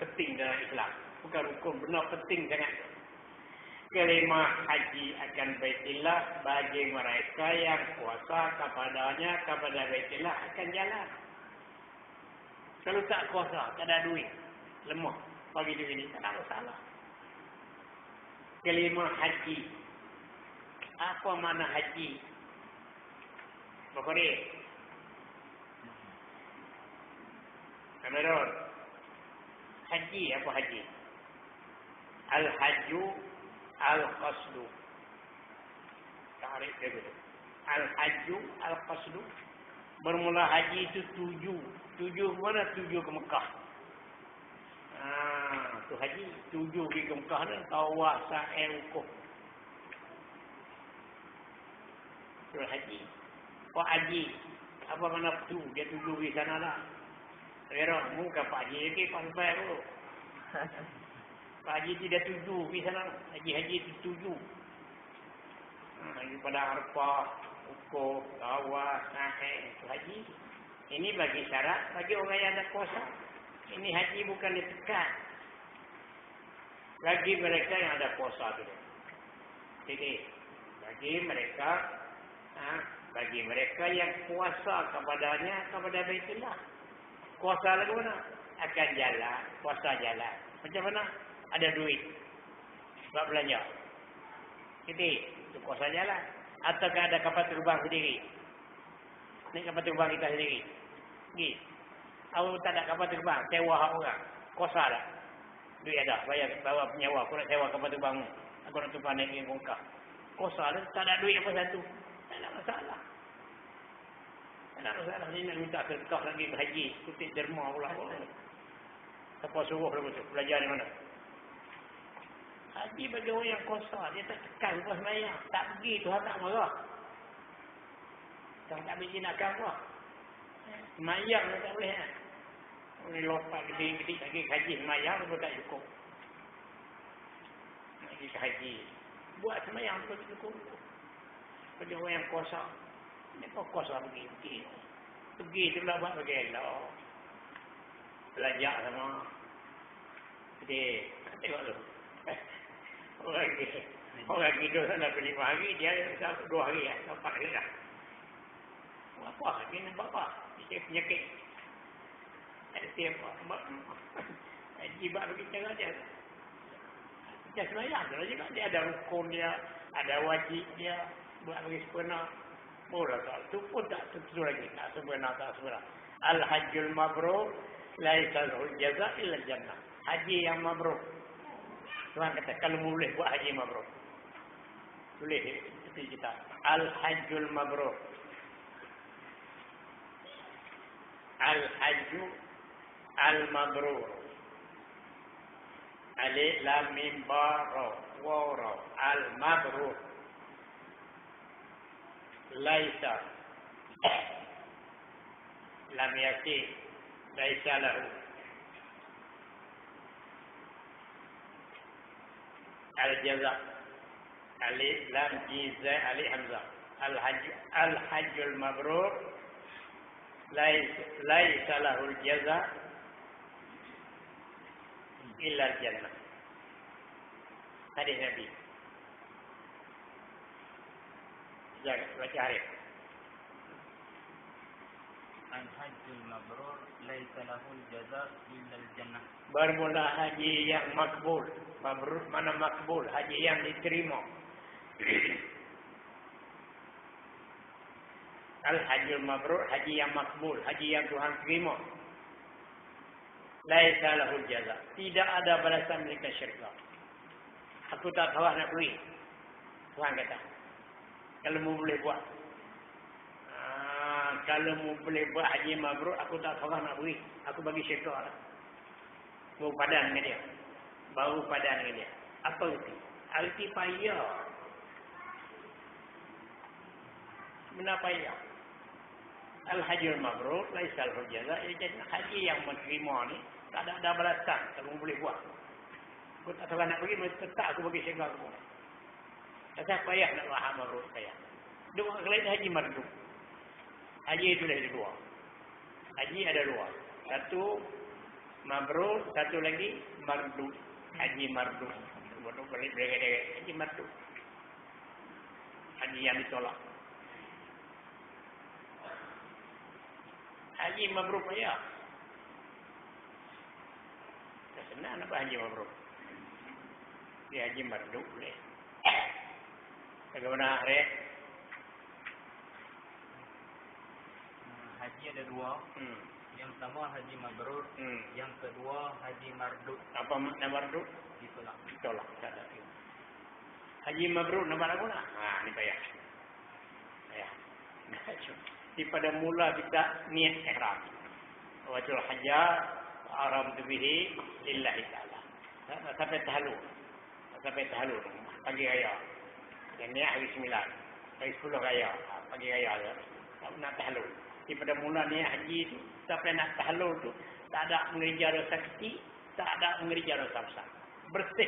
Penting dalam Islam. Bukan hukum, benar penting sangat. Kelima, haji akan Baitullah bagi mereka yang kuasa kepadanya, kepada Baitullah akan jalan. Kalau tak kuasa, tak ada duit, lemah, bagi duit ini, tak ada masalah. Kelima, haji. Apa makna haji? Bukhari. Kamerun. Haji, apa haji? Al-hajju al-qasdu. Tarik dia dulu. Al-hajju al-qasdu. Bermula haji itu 7. 7 ke mana? 7 ke Mekah. Itu haji. 7 pergi ke Mekah ni. Tawaf sa'i wukuf. Itu haji. Pak Haji. Apa mana tu? Dia 7 pergi sana lah. Merah. Muka Pak Haji lagi. Sampai tu. Pak Haji tidak 7 di sana. Haji-haji itu 7. Daripada Arafah, Ukuf, Tawaf, Sa'i, itu haji. Ini bagi syarat bagi orang yang ada kuasa. Ini haji bukan ditekan. Bagi mereka yang ada kuasa tu. Jadi bagi mereka yang kuasa kepadanya, kepada Baitullah. Kuasa lagu mana? Akan jalan, kuasa jalan. Macam mana? Ada duit. Buat belanja. Jadi, itu kuasa jalan. Ataukah ada kapal terbang sendiri? Ini kapal terbang kita sendiri. Pergi. Awak tak ada kapal terbang, sewa hak orang. Kuasa tak? Duit ada, bayar bawa penyewa. Aku nak sewa kapal terbangmu. Aku nak terbang naik dengan kongkak. Kuasa tak? Tak ada duit apa satu. Tak ada masalah. Tak ada masalah. Ini nak minta sedekah lagi berhaji. Kutip derma pula. Siapa suruh lagu tu? Belajar di mana? Haji bagi orang yang kuasa. Dia tak tekan lepas semayang. Tak pergi, Tuhan tak marah. Tuhan tak pergi nak apa. Semayang tak boleh. Ini lompat gede-gede lagi haji semayang pun tak cukup. Lagi ke haji. Buat semayang pun tak cukup. Bagi orang yang kuasa. Ini kok kuasa pergi. Pergi tu lah buat bagi elok. Belajar sama. Jadi, tengok tu. Orang hidup sana 5 hari, dia 2 hari lah, 4 hari lah. Apa? Dia nampak apa? Dia penyakit. Dia apa? Jibat bagi cara dia. Dia semayang tu lah juga. Dia ada rukun dia, ada wajib dia, buat bagi sempurna. soal itu pun tak tentu lagi. Tak sebenar. Al-hajjul mabrur laisa lahul jaza illa jannah. Haji yang mabrur. Tuhan kata kalau boleh buat haji mabrur. Boleh seperti kita. Al-hajjul mabrur. Al-hajju al-mabrur. Alif lam mim ba ra waw ra. Al-mabrur. Laisa lam yati laisa lahu al-jaza alif lam jiza alif hamzah al-hajjul mabrur laisa lahu al-jaza illa al-jannah. Hadis Nabi. Jangan baca hadis. Al-hajjul mabrur laisa lahul jazaa illa al-jannah. Bermula haji yang makbul. Mabrur mana makbul? Haji yang diterima. Al-hajjul mabrur, haji yang makbul, haji yang Tuhan terima. Laisa lahul jazaa. Tidak ada balasan mereka syurga. Aku tak tahu nak pergi. Tuhan kata. Kalau mu boleh buat. Kalau mu boleh buat haji mabrur, aku tak tahu nak pergi. Aku bagi syurga lah. Bau padan dengan dia. Bau padan dengan dia. Apa itu? Arti payah. Benar payah. Al-hajjul mabrur laisa lahul jazaa illa jannah. Haji yang menerima ni tak ada balasan kalau boleh buat. Aku tak tahu nak pergi, tetap aku bagi syurga aku. Tak payah nak buat haji mabrur payah. Dua lain haji mardud. Haji itu ada dua. Haji ada dua. Satu mabrur, satu lagi mardud. Haji mardud. Bodoh balik bergaya-gaya. Haji mardud. Haji yang ditolak. Haji mabrur payah. Tak senang nak buat haji mabrur. Dia haji mardud boleh. Bagaimana Arif? Haji ada dua. Yang pertama haji mabrur, yang kedua haji mardud. Apa makna mardud? Ditolak. Ditolak. Tak ada. Haji mabrur nama lagu nak? Ni payah. Payah. Daripada mula kita niat ihram. Wajul hajjah aram bihi lillahi ta'ala. Sampai tahlul. Sampai tahlul. Pagi raya. Yang niat hari 9. Hari 10 raya. Pagi raya tu. Nak tahlul. Daripada mula niat haji tu sampai nak tahlul tu tak ada mengerja dosa kecil, tak ada mengerja dosa besar. Bersih.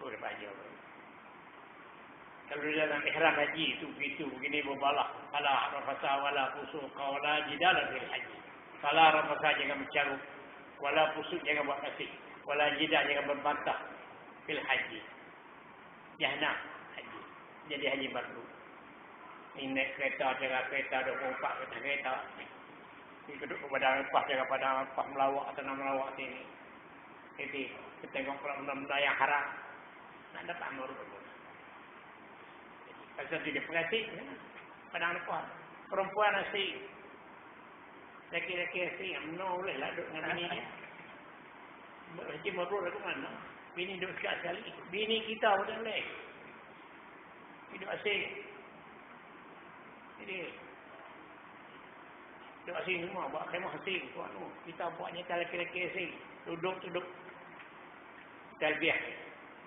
Boleh baca. Kalau dalam ihram haji itu begitu begini berbalah. Fala rafasa wala fusuqa wala jidala fil haji. Fala rafasa jangan bercarut, wala fusuq jangan buat kasih, wala jidal jangan berbantah fil haji. Jangan haji. Jadi haji mardud. Ini kereta jaga kereta 24 kereta. Ini duduk pada lepas jaga pada lepas melawak atau nak melawak sini. Jadi kita tengok benda-benda yang haram. Nak dapat mardud. Pasal dia pengasih, padang lepas. Perempuan asing. Laki-laki asing, no boleh lah duduk dengan bini dia. Haji mabrur ke mana? Bini duduk sekali. Bini kita pun tak boleh. Hidup asing. Jadi, duduk asing semua, buat khemah asing. Kita buat nyata laki-laki asing. Duduk. Talbiah.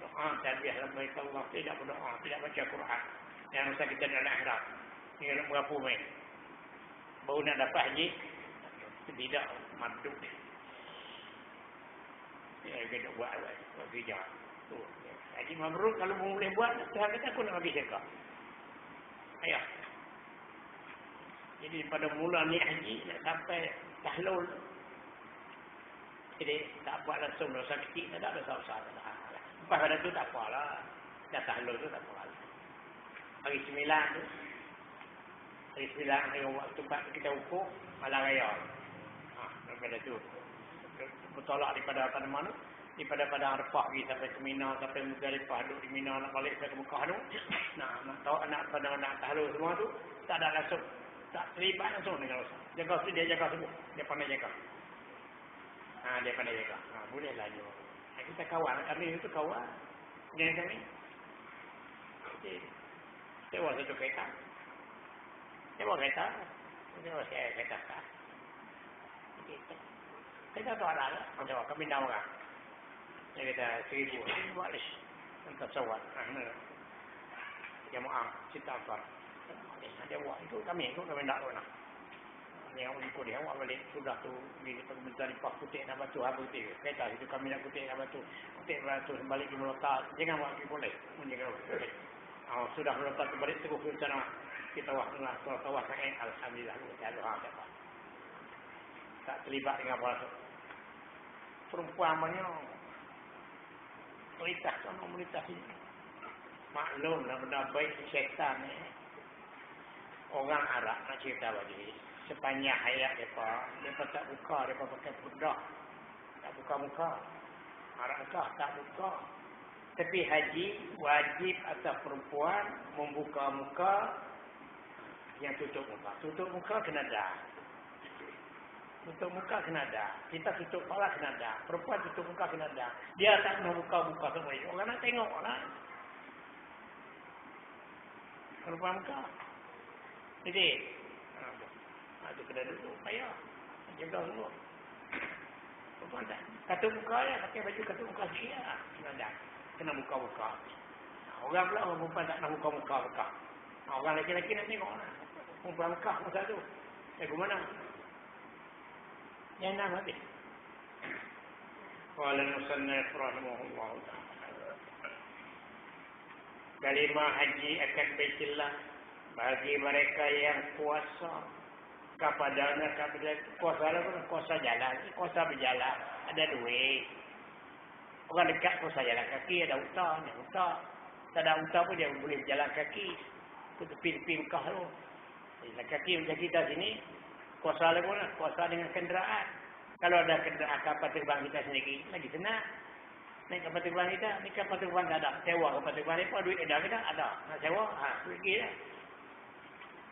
Doa, talbiah. Labbaik Allah. Tidak berdoa, tidak baca Quran. Yang masa kita dalam ihram. Ini nak berapa main. Baru nak dapat haji. Tidak mardud. Ya, kita buat kerja. Haji mabrur kalau boleh buat, Tuhan kata aku nak bagi syurga. Ayah. Jadi pada mula ni haji nak sampai tahlul. Jadi tak buat langsung dosa kecil, tak ada dosa besar. Lepas pada tu tak apalah. Dah tahlul tu tak apalah. Hari 9 tu. Hari 9 hari waktu kita ukur malam raya. Daripada tu bertolak daripada apa nama tu. Daripada Padang Arafah pergi sampai ke Mina, sampai Muzdalifah, duduk di Mina, nak balik ke Mekah tu. Nak tahu anak tahlul semua tu, tak ada langsung. Tak terlibat langsung dengan Rasul. Jaga tu dia jaga semua. Dia pandai jaga. Dia pandai jaga. Boleh lah dia. Kita kawan. Kami itu kawan. Dengan kami. Sewa satu kereta. Sewa kereta. Sewa kereta. Kita tu ada lah. Sewa kami dah orang. Dia kata 1,000. Buat list. Entah sawat. Jamaah. Cita Afar. Dia buat itu kami tak tahu nak. Yang ikut dia awak balik sudah tu bila pergi Pah Putih nak batu apa putih. Kereta itu kami nak putih nak batu. Putih batu balik di Melota. Jangan buat pergi boleh. Menjaga. Sudah Melota balik terus ke sana. Kita waktulah tawah sangat alhamdulillah kita doa apa. Tak terlibat dengan apa tu. Perempuan banyak. Perintah sama komunitas ini. Maklum lah benda baik syaitan ni. Orang Arab nak cerita bagi sepanjang hayat mereka tak buka, mereka pakai budak, tak buka muka. Arab Mekah tak buka. Tapi haji wajib atas perempuan membuka muka yang tutup muka. Tutup muka kena dah. Tutup muka kena dah. Kita tutup kepala kena dah. Perempuan tutup muka kena dah. Dia tak membuka muka semua. Orang nak tengok lah. Perempuan muka. Jadi, itu kena duduk, payah. Jaga semua. Perempuan tak. Kata muka ya, pakai baju kata muka sikit lah. Kena muka-muka. Orang pula, orang perempuan tak nak muka-muka. Orang lelaki-lelaki nak tengok lah. Perempuan muka masa tu. Ke mana? Yang nak habis. Qala al-musannif rahimahullah ta'ala. Kalimah haji akan Baitullah bagi mereka yang kuasa kepadanya kuasa jalan, kuasa berjalan, ada duit. Orang dekat kuasa jalan kaki, ada hutang, tak ada hutang pun dia boleh berjalan kaki ke tepi-tepi Mekah tu. Jalan kaki macam kita sini kuasa lagi pun kuasa dengan kenderaan. Kalau ada kenderaan kapal terbang kita sendiri lagi senang. Naik kapal terbang kita, ni kapal terbang tak ada. Sewa kapal terbang ni pun duit ada ke tak? Ada. Nak sewa, duit pergi lah.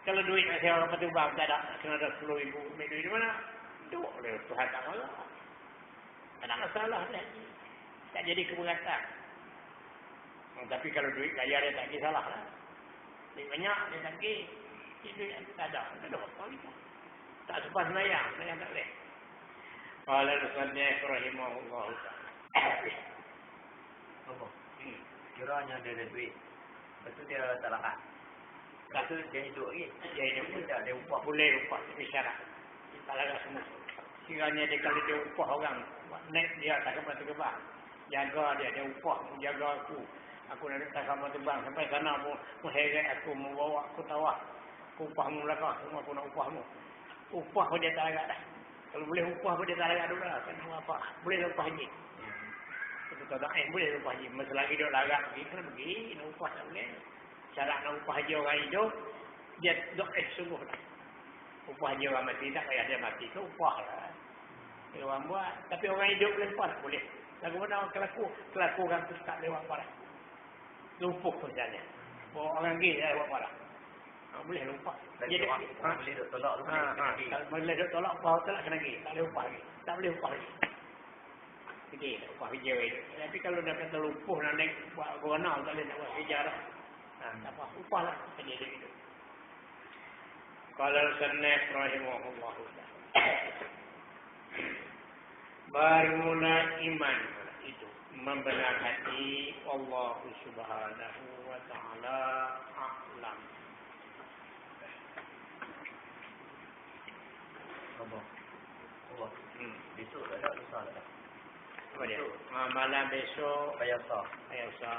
Kalau duit nak sewa kapal terbang tak ada, kena ada 10,000. Ambil duit di mana? Duk oleh Tuhan tak malah. Tak ada masalah dah. Tak jadi keberatan. Tapi kalau duit kaya dia tak kisahlah lah. Duit banyak dia tak kira. Duit tak ada. Tak ada apa kita. Tak sempat semayang. Semayang tak boleh. Qala al-musannif rahimahullah ta'ala. Apa? Kiranya dia ada duit. Lepas tu dia tak lahat. Lepas tu dia hidup lagi. Dia hidup. Dia upah. Boleh upah. Tapi syarat. Tak lahat semua. Kiranya dia kalau dia upah orang. Naik dia tak kapal terbang. Jaga dia upah. Jaga aku. Aku nak letak kapal terbang. Sampai sana mu heret aku. Membawa aku tawah. Aku upahmu belakang. Semua aku nak upahmu. Upah pun dia tak lahat dah. Kalau boleh upah pun dia tak lahat dulu lah. Kan apa. Boleh upah haji. Kita tak boleh upah haji. Selagi dia larat pergi, kena pergi. Nak upah tak boleh. Syarat nak upah haji orang hidup, dia sungguh lah. Upah haji orang mati, tak payah dia mati ke upah lah. Dia orang buat. Tapi orang hidup boleh upah tak boleh. Lagu mana orang kelaku orang tu tak boleh upah lah. Lumpuh misalnya. Orang gila buat apa lah. Boleh lupa. Jadi boleh duk tolak lu boleh duk tolak upah hotel kena pergi. Tak boleh upah lagi. Tak boleh upah lagi. Jadi upah hijau itu. Tapi kalau dah kata lumpuh nak naik buat corona tak boleh nak buat hijau dah. Tak apa, upah lah. Jadi itu. Qala al-musannif rahimahullah ta'ala. Bermula iman itu membenar hati Allah Subhanahu wa ta'ala a'lam. Allah. Besok tak ada lusa tak ada. Apa dia? Malam besok Ayasa. Ayasa.